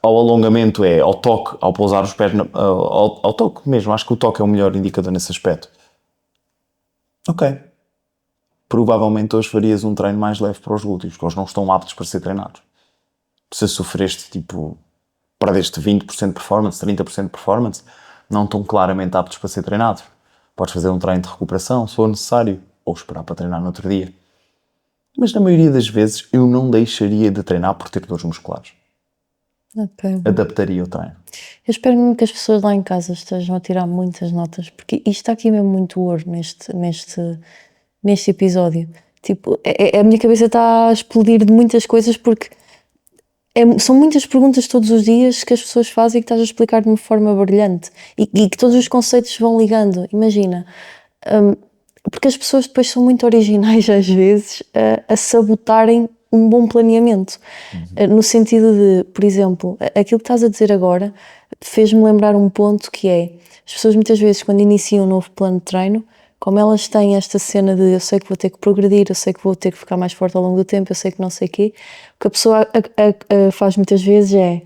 ao alongamento, é ao toque, ao pousar os pés, ao toque mesmo. Acho que o toque é o melhor indicador nesse aspecto. Ok. Provavelmente hoje farias um treino mais leve para os glúteos, porque eles não estão aptos para ser treinados. Se sofreste, tipo, perdeste 20% de performance, 30% de performance, não estão claramente aptos para ser treinados. Podes fazer um treino de recuperação, se for necessário, ou esperar para treinar no outro dia. Mas na maioria das vezes eu não deixaria de treinar por ter dores musculares. Ok. Adaptaria o treino. Eu espero mesmo que as pessoas lá em casa estejam a tirar muitas notas, porque isto está aqui mesmo muito ouro neste episódio. Tipo, a minha cabeça está a explodir de muitas coisas, porque são muitas perguntas todos os dias que as pessoas fazem e que estás a explicar de uma forma brilhante e que todos os conceitos vão ligando. Imagina, porque as pessoas depois são muito originais às vezes a sabotarem um bom planeamento. No sentido de, por exemplo, aquilo que estás a dizer agora fez-me lembrar um ponto que é, as pessoas muitas vezes quando iniciam um novo plano de treino, como elas têm esta cena de eu sei que vou ter que progredir, eu sei que vou ter que ficar mais forte ao longo do tempo, eu sei que não sei o quê, o que a pessoa faz muitas vezes é,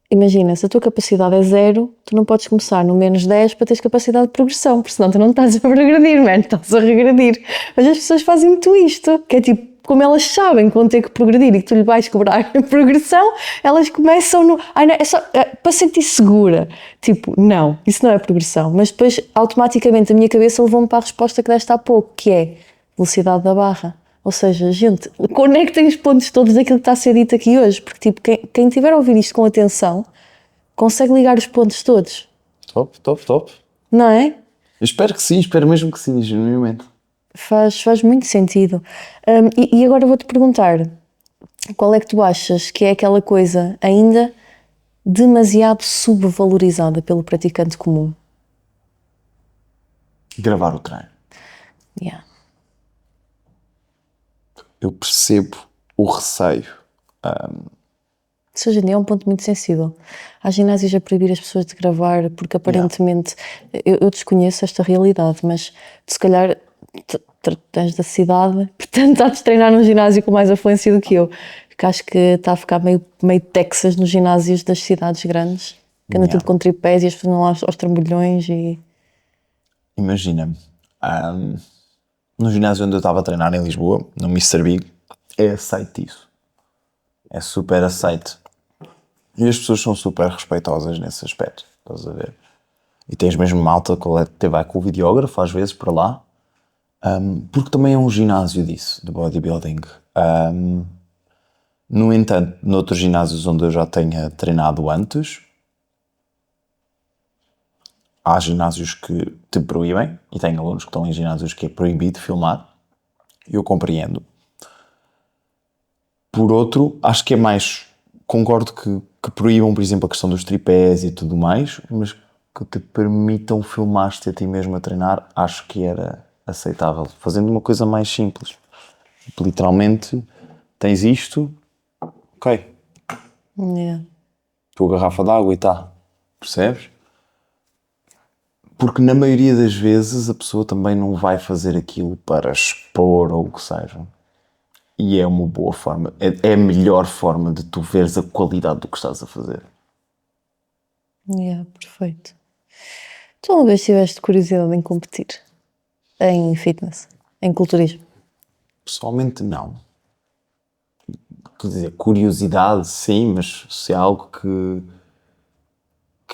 imagina, se a tua capacidade é 0, tu não podes começar no menos 10 para teres capacidade de progressão, porque senão tu não estás a progredir, mano, estás a regredir. Mas as pessoas fazem muito isto, que é tipo, como elas sabem que vão ter que progredir e que tu lhe vais cobrar a progressão, elas começam no... Ai, não, é só para sentir segura. Tipo, não, isso não é progressão. Mas depois, automaticamente, a minha cabeça levou-me para a resposta que deste há pouco, que é velocidade da barra. Ou seja, gente, conectem os pontos todos daquilo que está a ser dito aqui hoje, porque tipo, quem tiver a ouvir isto com atenção consegue ligar os pontos todos. Top. Não é? Eu espero que sim, espero mesmo que sim, genuinamente. Faz muito sentido. E agora vou-te perguntar, qual é que tu achas que é aquela coisa ainda demasiado subvalorizada pelo praticante comum? Gravar o treino. Yeah. Eu percebo o receio. Isso hoje em dia é um ponto muito sensível. Há ginásios a proibir as pessoas de gravar porque aparentemente, eu desconheço esta realidade, mas tu se calhar tens da cidade, portanto estás a treinar num ginásio com mais afluência do que eu, porque acho que está a ficar meio Texas nos ginásios das cidades grandes, que anda tudo com tripés e as pessoas vão lá aos trambolhões e... Imagina-me, no ginásio onde eu estava a treinar em Lisboa, no Mr. Big, é aceito isso. É super aceito. E as pessoas são super respeitosas nesse aspecto, estás a ver? E tens mesmo malta que até vai com o videógrafo às vezes para lá, porque também é um ginásio disso, de bodybuilding. No entanto, noutros ginásios onde eu já tenha treinado antes, há ginásios que te proíbem, e tenho alunos que estão em ginásios que é proibido filmar, eu compreendo. Por outro, acho que é mais, concordo que proíbam, por exemplo, a questão dos tripés e tudo mais, mas que te permitam filmar-te a ti mesmo a treinar, acho que era aceitável, fazendo uma coisa mais simples. Literalmente, tens isto, ok, Yeah. tua garrafa de água e tá, percebes? Porque na maioria das vezes a pessoa também não vai fazer aquilo para expor ou o que seja. E é uma boa forma, é a melhor forma de tu veres a qualidade do que estás a fazer. Yeah, perfeito. Tu uma vez tiveste curiosidade em competir? Em fitness? Em culturismo? Pessoalmente não. Quer dizer, curiosidade sim, mas se é algo que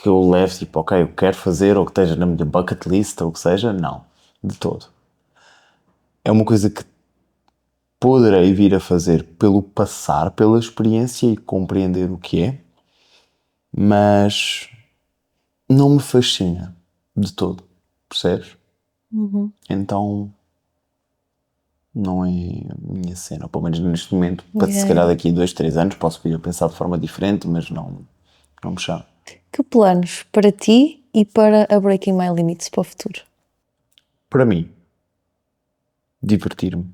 eu leve, tipo, ok, eu quero fazer, ou que esteja na minha bucket list, ou o que seja, não. De todo. É uma coisa que poderei vir a fazer pelo passar pela experiência e compreender o que é, mas não me fascina de todo, percebes? Então não é a minha cena, pelo menos neste momento. Se calhar daqui a 2, 3 anos posso vir a pensar de forma diferente, mas não me chama. Que planos para ti e para a Breaking My Limits para o futuro? Para mim, divertir-me.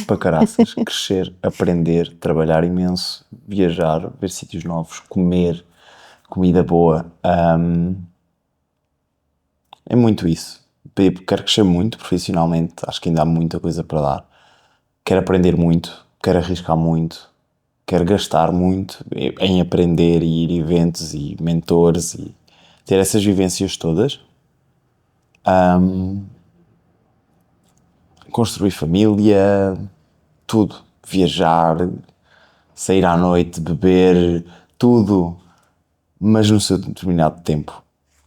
para caraças. Crescer, aprender, trabalhar imenso, viajar, ver sítios novos, comer comida boa. É muito isso. Quero crescer muito profissionalmente, acho que ainda há muita coisa para dar. Quero aprender muito, quero arriscar muito, quero gastar muito em aprender e ir a eventos e mentores e ter essas vivências todas. Construir família, tudo. Viajar, sair à noite, beber, tudo, mas no seu determinado tempo.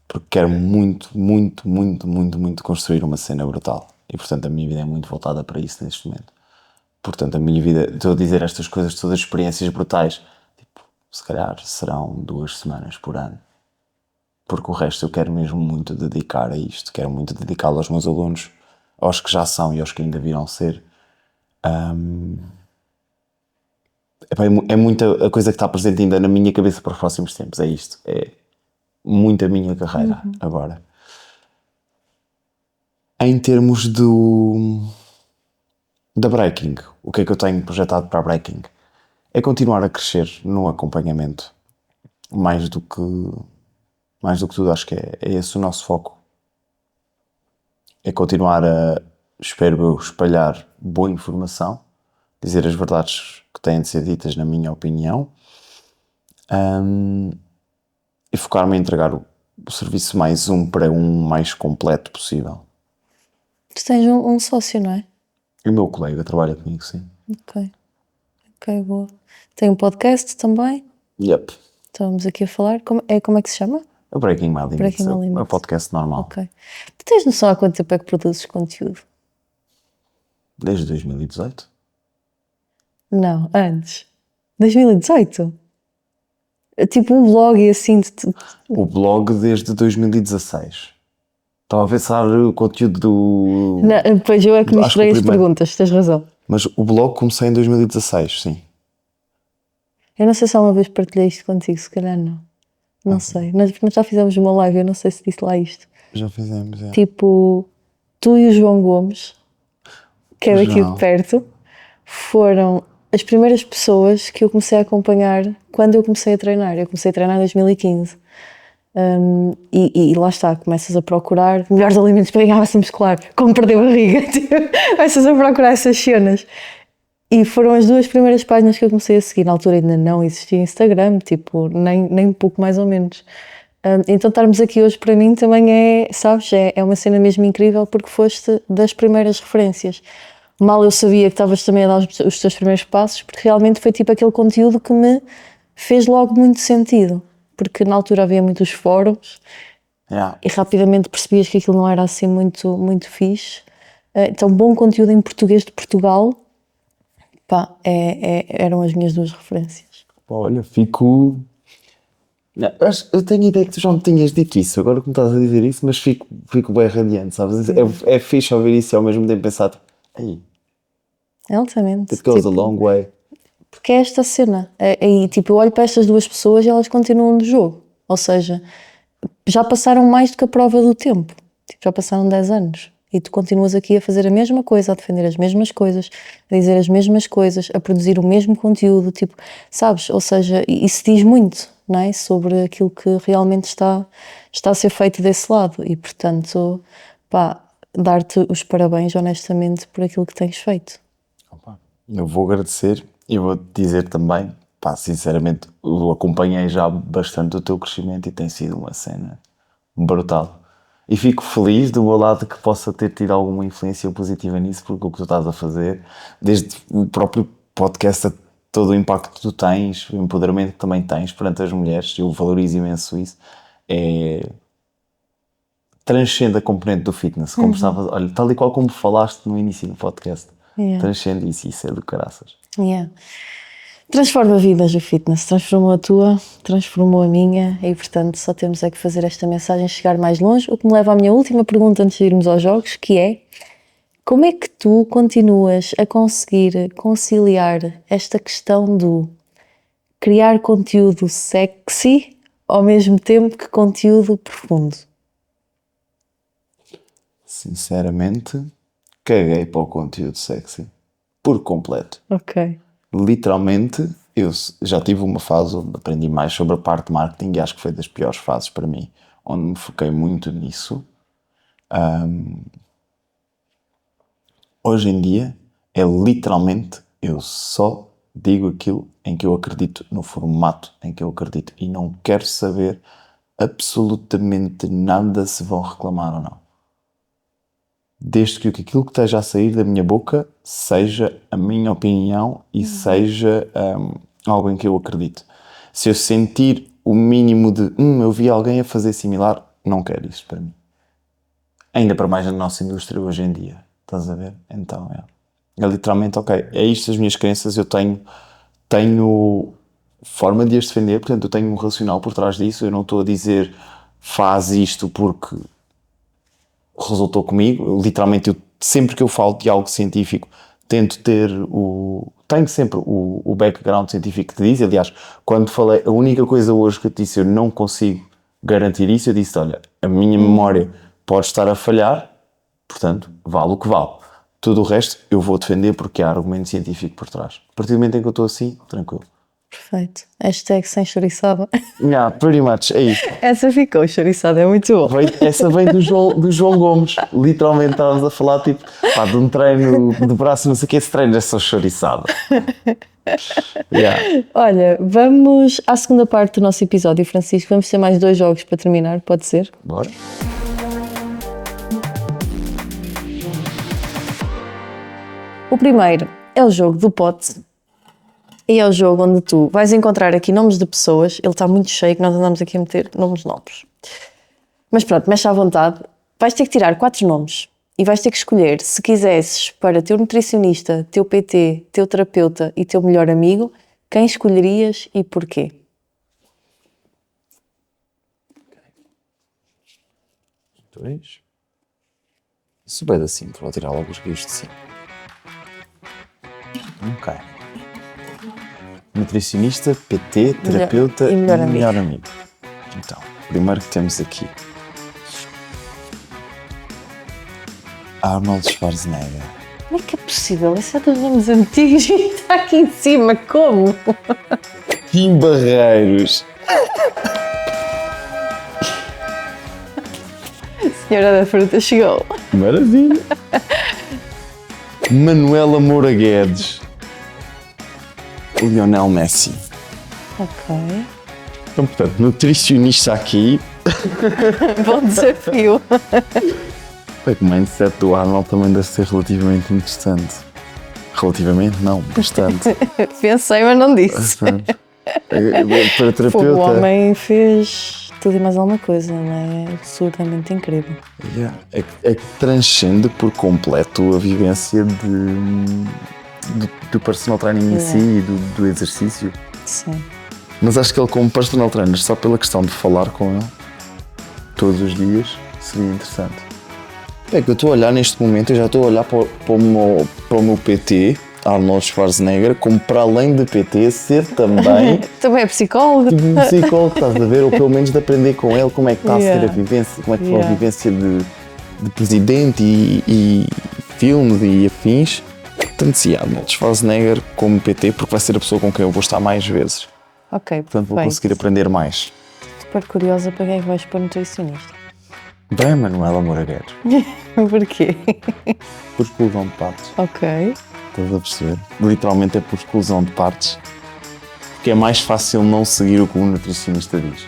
Porque quero muito, muito, muito, muito, muito construir uma cena brutal. E portanto a minha vida é muito voltada para isso neste momento. Portanto a minha vida, estou a dizer estas coisas, todas experiências brutais, tipo, se calhar serão 2 semanas por ano. Porque o resto eu quero mesmo muito dedicar a isto. Quero muito dedicá-lo aos meus alunos, aos que já são e aos que ainda virão ser. Epá, é muita a coisa que está presente ainda na minha cabeça para os próximos tempos. É isto. É muito a minha carreira agora. Em termos da Breaking, o que é que eu tenho projetado para a Breaking? É continuar a crescer no acompanhamento. Mais do que tudo, acho que é esse o nosso foco. É continuar a, espero eu, espalhar boa informação, dizer as verdades que têm de ser ditas, na minha opinião, e focar-me em entregar o serviço mais para um mais completo possível. Tu tens um sócio, não é? E o meu colega trabalha comigo, sim. Ok, boa. Tem um podcast também? Yep. Estamos aqui a falar. Como é que se chama? O Breaking My Limits. Breaking My Limits. É o podcast normal. Ok. Tu tens noção há quanto tempo é que produzes conteúdo? Desde 2018. Não, antes. 2018? Tipo um blog e assim. O blog desde 2016. Estava a pensar o conteúdo do... Não, pois eu é que Acho misturei que o as primeiro. perguntas, tens razão. Mas o blog comecei em 2016, sim. Eu não sei se há uma vez partilhei isto contigo, se calhar não. Não sei. Nós já fizemos uma live, eu não sei se disse lá isto. Já fizemos, é. Tipo, tu e o João Gomes, que é daqui João. de perto, foram as primeiras pessoas que eu comecei a acompanhar quando eu comecei a treinar. Eu comecei a treinar em 2015. E lá está, começas a procurar melhores alimentos para ganhar massa muscular, como perder barriga, tipo, começas a procurar essas cenas. E foram as 2 primeiras páginas que eu comecei a seguir. Na altura ainda não existia Instagram, tipo, nem um pouco mais ou menos. Então estarmos aqui hoje para mim também é, sabes, é uma cena mesmo incrível porque foste das primeiras referências. Mal eu sabia que estavas também a dar os teus primeiros passos, porque realmente foi tipo aquele conteúdo que me fez logo muito sentido. Porque na altura havia muitos fóruns e rapidamente percebias que aquilo não era assim muito, muito fixe. Então, bom conteúdo em português de Portugal, pá, eram as minhas 2 referências. Olha, fico... Eu tenho a ideia que tu já me tinhas dito isso, agora que me estás a dizer isso, mas fico bem radiante, sabes? É fixe ouvir isso e ao mesmo tempo pensar, ei, Altamente. it goes a long way. Porque é esta cena. E tipo, eu olho para estas 2 pessoas e elas continuam no jogo. Ou seja, já passaram mais do que a prova do tempo. Tipo, já passaram 10 anos. E tu continuas aqui a fazer a mesma coisa, a defender as mesmas coisas, a dizer as mesmas coisas, a produzir o mesmo conteúdo, tipo, sabes? Ou seja, isso diz muito, não é? Sobre aquilo que realmente está a ser feito desse lado. E, portanto, pá, dar-te os parabéns, honestamente, por aquilo que tens feito. Opa, eu vou agradecer e vou-te dizer também, pá, sinceramente, eu acompanhei já bastante o teu crescimento e tem sido uma cena brutal. E fico feliz do meu lado que possa ter tido alguma influência positiva nisso, porque o que tu estás a fazer, desde o próprio podcast, a todo o impacto que tu tens, o empoderamento que também tens perante as mulheres, eu valorizo imenso isso, transcende a componente do fitness, como estavas, olha, tal e qual como falaste no início do podcast. Yeah. Transcende isso é do caraças. Yeah. Transforma vidas o fitness, transformou a tua, transformou a minha e portanto só temos é que fazer esta mensagem chegar mais longe, o que me leva à minha última pergunta antes de irmos aos jogos, que é: como é que tu continuas a conseguir conciliar esta questão do criar conteúdo sexy ao mesmo tempo que conteúdo profundo? Sinceramente, caguei para o conteúdo sexy. por completo. Ok. Literalmente, eu já tive uma fase onde aprendi mais sobre a parte de marketing e acho que foi das piores fases para mim, onde me foquei muito nisso. Hoje em dia, é literalmente, eu só digo aquilo em que eu acredito, no formato em que eu acredito, e não quero saber absolutamente nada se vão reclamar ou não. Desde que aquilo que esteja a sair da minha boca seja a minha opinião e seja algo em que eu acredito. Se eu sentir o mínimo de eu vi alguém a fazer similar, não quero isso para mim. Ainda para mais na nossa indústria hoje em dia. Estás a ver? Então é literalmente, ok, é isto as minhas crenças, eu tenho forma de as defender, portanto eu tenho um racional por trás disso, eu não estou a dizer faz isto porque resultou comigo. Literalmente, sempre que eu falo de algo científico, tento ter tenho sempre o background científico que te diz. Aliás, quando falei, a única coisa hoje que eu te disse, eu não consigo garantir isso, eu disse, olha, a minha memória pode estar a falhar, portanto, vale o que vale. Tudo o resto eu vou defender porque há argumento científico por trás. A partir do momento em que eu estou assim, tranquilo. Perfeito. Hashtag sem chouriçada. Yeah, pretty much, é isso. Essa ficou, chouriçada, é muito bom. Essa vem do João Gomes. Literalmente estávamos a falar tipo, de um treino de braço, não sei o que, esse treino é só chouriçada. Yeah. Olha, vamos à segunda parte do nosso episódio, Francisco. Vamos ter mais 2 jogos para terminar, pode ser? Bora. O primeiro é o jogo do pote. E é o jogo onde tu vais encontrar aqui nomes de pessoas. Ele está muito cheio, que nós andamos aqui a meter nomes novos. Mas pronto, mexe à vontade. Vais ter que tirar 4 nomes e vais ter que escolher, se quisesses, para teu nutricionista, teu PT, teu terapeuta e teu melhor amigo, quem escolherias e porquê? 2. Isso vai assim, vou tirar logo os rios de cima. Ok. Nutricionista, PT, terapeuta e melhor amigo. Então, primeiro que temos aqui Arnold Schwarzenegger. Como é que é possível? Esse é dos nomes antigos e está aqui em cima, como? Kim Barreiros. Senhora da Fruta chegou. Maravilha. Manuela Moura Guedes. Lionel Messi. Ok. Então, portanto, nutricionista aqui. Bom desafio. O mindset do Arnold também deve ser relativamente interessante. Relativamente, não, bastante. Pensei, mas não disse. Bastante. Para terapeuta. O homem fez tudo e mais alguma coisa, não é? Absurdamente incrível. Yeah. É que transcende por completo a vivência do personal training em si e do exercício. Sim. Mas acho que ele, como personal trainer, só pela questão de falar com ele todos os dias, seria interessante. É que eu estou a olhar neste momento, eu já estou a olhar para o meu PT, Arnold Schwarzenegger, como para além de PT, ser também Também é psicólogo. tipo um psicólogo, estás a ver? Ou pelo menos de aprender com ele como é que está a ser a vivência, como é que foi a vivência de presidente e filmes e afins. Portanto, sim, Arnold Schwarzenegger como PT, porque vai ser a pessoa com quem eu vou estar mais vezes. Ok, Portanto, vou conseguir aprender mais. Super curiosa para quem é que vais para nutricionista. Bem, Manuela Moura Guedes. Porquê? Por exclusão de partes. Ok. Estás a perceber? Literalmente é por exclusão de partes. Porque é mais fácil não seguir o que o nutricionista diz.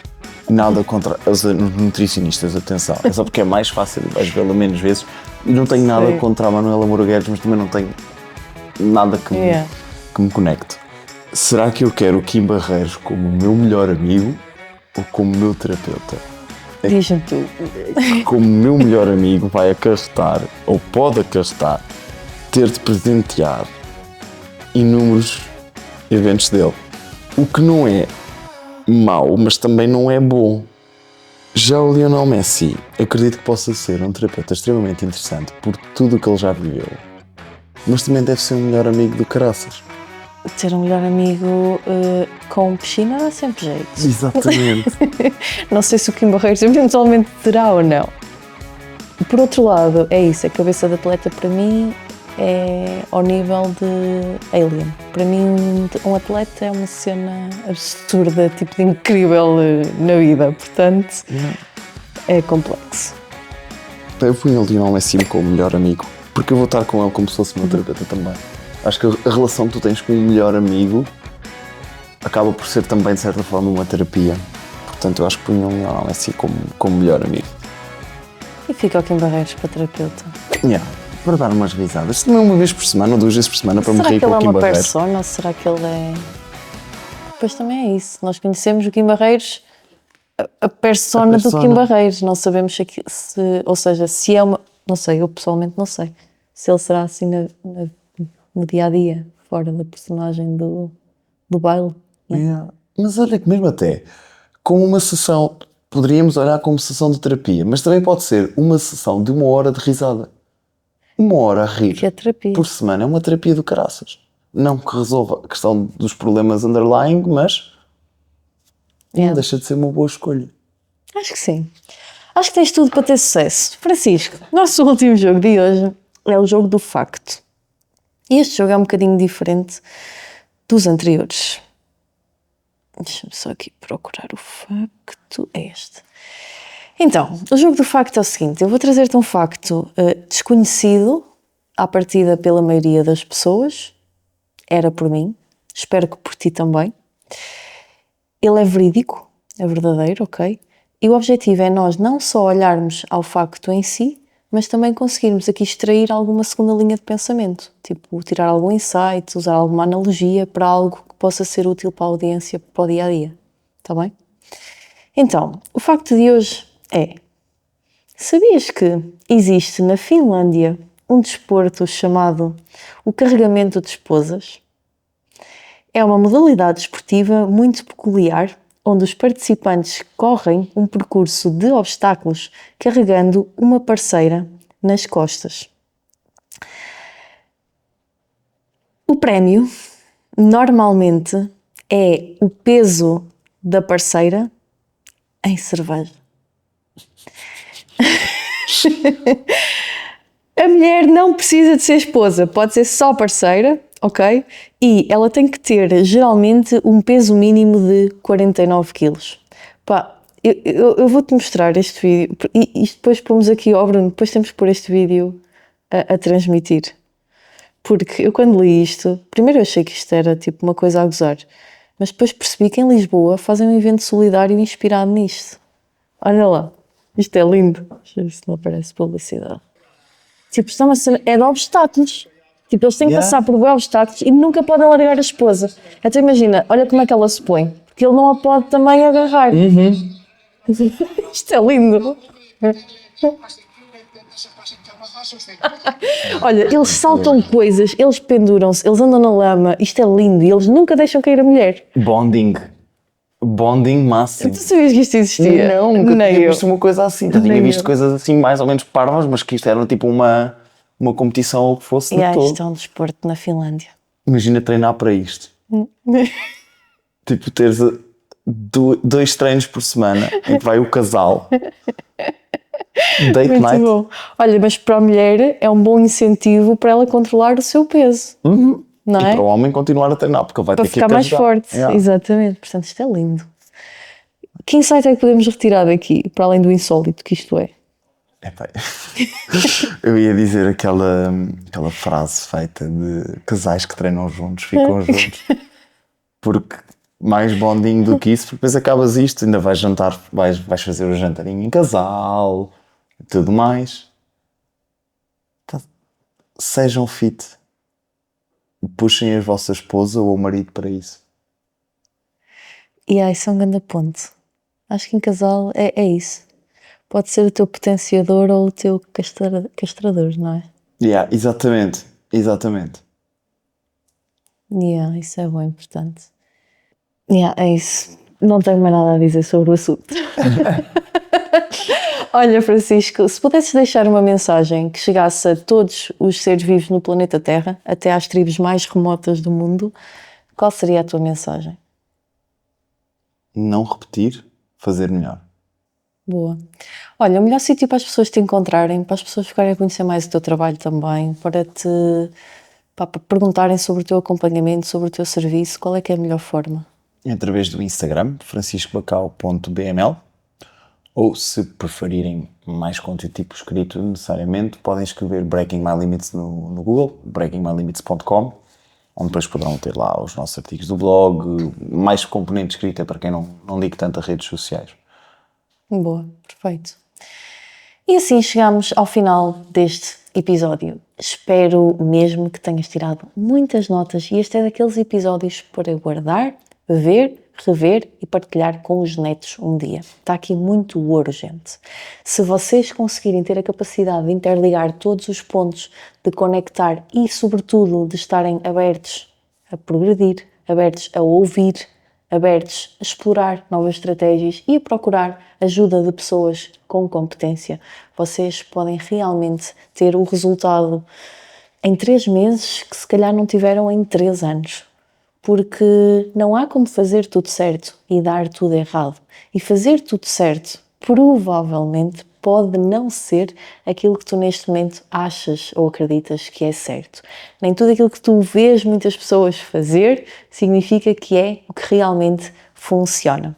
Nada contra os nutricionistas, atenção. É só porque é mais fácil e vais vê-la menos vezes. E não tenho nada contra a Manuela Moura Guedes, mas também não tenho nada que me conecte. Será que eu quero o Kim Barreiros como o meu melhor amigo ou como o meu terapeuta? Diz-me tu. Como o meu melhor amigo vai acarretar, ou pode acarretar, ter de presentear inúmeros eventos dele. O que não é mau, mas também não é bom. Já o Lionel Messi, acredito que possa ser um terapeuta extremamente interessante por tudo o que ele já viveu. Mas também deve ser um melhor amigo do caraças. Ter um melhor amigo com piscina dá sempre jeito. Exatamente. Não sei se o Kim Barreiros eventualmente terá ou não. Por outro lado, é isso, a cabeça de atleta para mim é ao nível de Alien. Para mim, um atleta é uma cena absurda, tipo de incrível na vida, portanto, é complexo. Eu fui em Lionel Messi como melhor amigo, porque eu vou estar com ele como se fosse meu terapeuta também. Acho que a relação que tu tens com um melhor amigo acaba por ser também, de certa forma, uma terapia. Portanto, eu acho que punha o Lionel Messi como melhor amigo. E fica o Kim Barreiros para terapeuta. Para dar umas risadas. Também uma vez por semana ou 2 vezes por semana para me rir com o Kim Será que ele é uma Barreiros. persona ou será que ele é... Pois também é isso. Nós conhecemos o Kim Barreiros, a persona do Kim Barreiros. Não sabemos ou seja, se é uma... Não sei, eu pessoalmente não sei. Se ele será assim no dia-a-dia, fora da personagem do baile. Né? Mas olha que mesmo até, como uma sessão, poderíamos olhar como sessão de terapia, mas também pode ser uma sessão de 1 hora de risada. 1 hora a rir Que é terapia. por semana é uma terapia do caraças. Não que resolva a questão dos problemas underlying, mas não deixa de ser uma boa escolha. Acho que sim. Acho que tens tudo para ter sucesso. Francisco, nosso último jogo de hoje é o jogo do facto. E este jogo é um bocadinho diferente dos anteriores. Deixa-me só aqui procurar o facto. É este. Então, o jogo do facto é o seguinte. Eu vou trazer-te um facto desconhecido, à partida pela maioria das pessoas. Era por mim. Espero que por ti também. Ele é verídico, é verdadeiro, ok? E o objetivo é nós não só olharmos ao facto em si, mas também conseguirmos aqui extrair alguma segunda linha de pensamento. Tipo, tirar algum insight, usar alguma analogia para algo que possa ser útil para a audiência, para o dia-a-dia. Está bem? Então, o facto de hoje é... Sabias que existe na Finlândia um desporto chamado o carregamento de esposas? É uma modalidade desportiva muito peculiar, onde os participantes correm um percurso de obstáculos carregando uma parceira nas costas. O prémio, normalmente, é o peso da parceira em cerveja. A mulher não precisa de ser esposa, pode ser só parceira, ok? E ela tem que ter, geralmente, um peso mínimo de 49 quilos. Pá, eu vou-te mostrar este vídeo, e isto depois pomos aqui, Bruno, depois temos que pôr este vídeo a transmitir. Porque eu quando li isto, primeiro eu achei que isto era tipo uma coisa a gozar, mas depois percebi que em Lisboa fazem um evento solidário inspirado nisto. Olha lá, isto é lindo. Deixa eu ver se não aparece publicidade. Tipo, isto é de obstáculos. Tipo, eles têm que passar por obstáculos e nunca podem largar a esposa. Então imagina, olha como é que ela se põe. Porque ele não a pode também agarrar. Isto é lindo. Olha, eles saltam coisas, eles penduram-se, eles andam na lama. Isto é lindo e eles nunca deixam cair a mulher. Bonding máximo. Tu sabias que isto existia? Não, nunca Nem tinha eu. visto uma coisa assim. Já tinha visto coisas assim mais ou menos parvas, mas que isto era tipo uma competição ou o que fosse de todo. Isto é um desporto na Finlândia. Imagina treinar para isto. Tipo, teres 2 treinos por semana em que vai o casal. Date Muito night. bom. Olha, mas para a mulher é um bom incentivo para ela controlar o seu peso. Não E é? para o homem continuar a treinar, porque ele vai Para ter que ficar mais forte. Yeah. Exatamente. Portanto, isto é lindo. Que insight é que podemos retirar daqui, para além do insólito que isto é? Epá, eu ia dizer aquela frase feita de casais que treinam juntos, ficam juntos. Porque mais bondinho do que isso, porque depois acabas isto, ainda vais jantar, vais fazer o jantarinho em casal, e tudo mais. Então, sejam fit. Puxem a vossa esposa ou o marido para isso. E isso é um grande ponto. Acho que em casal é isso. Pode ser o teu potenciador ou o teu castrador, não é? Exatamente. Isso é bom, importante. É isso. Não tenho mais nada a dizer sobre o assunto. Olha, Francisco, se pudesses deixar uma mensagem que chegasse a todos os seres vivos no planeta Terra, até às tribos mais remotas do mundo, qual seria a tua mensagem? Não repetir, fazer melhor. Boa. Olha, o melhor sítio para as pessoas te encontrarem, para as pessoas ficarem a conhecer mais o teu trabalho também, para perguntarem sobre o teu acompanhamento, sobre o teu serviço, qual é que é a melhor forma? Através do Instagram, franciscobacau.bml, ou se preferirem mais conteúdo tipo escrito necessariamente, podem escrever Breaking My Limits no Google, breakingmylimits.com, onde depois poderão ter lá os nossos artigos do blog, mais componente escrita para quem não liga tanto a redes sociais. Boa, perfeito. E assim chegamos ao final deste episódio. Espero mesmo que tenhas tirado muitas notas e este é daqueles episódios para guardar, ver, rever e partilhar com os netos um dia. Está aqui muito ouro, gente. Se vocês conseguirem ter a capacidade de interligar todos os pontos, de conectar e, sobretudo, de estarem abertos a progredir, abertos a ouvir, abertos a explorar novas estratégias e a procurar ajuda de pessoas com competência, vocês podem realmente ter o resultado em 3 meses que se calhar não tiveram em 3 anos. Porque não há como fazer tudo certo e dar tudo errado. E fazer tudo certo provavelmente pode não ser aquilo que tu neste momento achas ou acreditas que é certo. Nem tudo aquilo que tu vês muitas pessoas fazer significa que é o que realmente funciona.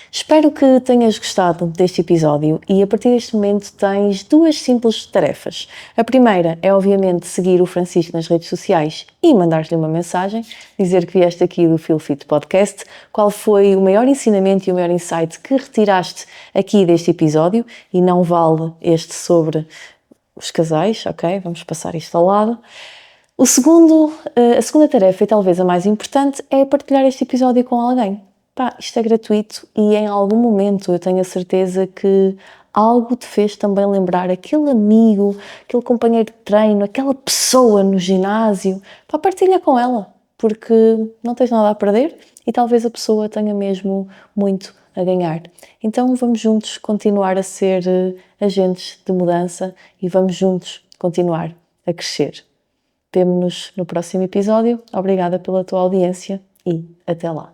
Espero que tenhas gostado deste episódio e a partir deste momento tens 2 simples tarefas. A primeira é obviamente seguir o Francisco nas redes sociais e mandar-lhe uma mensagem, dizer que vieste aqui do Feel Fit Podcast, qual foi o maior ensinamento e o maior insight que retiraste aqui deste episódio e não vale este sobre os casais, ok? Vamos passar isto ao lado. A segunda tarefa e talvez a mais importante é partilhar este episódio com alguém. Isto é gratuito e em algum momento eu tenho a certeza que algo te fez também lembrar aquele amigo, aquele companheiro de treino, aquela pessoa no ginásio. Partilha com ela, porque não tens nada a perder e talvez a pessoa tenha mesmo muito a ganhar. Então vamos juntos continuar a ser agentes de mudança e vamos juntos continuar a crescer. Vemo-nos no próximo episódio. Obrigada pela tua audiência e até lá.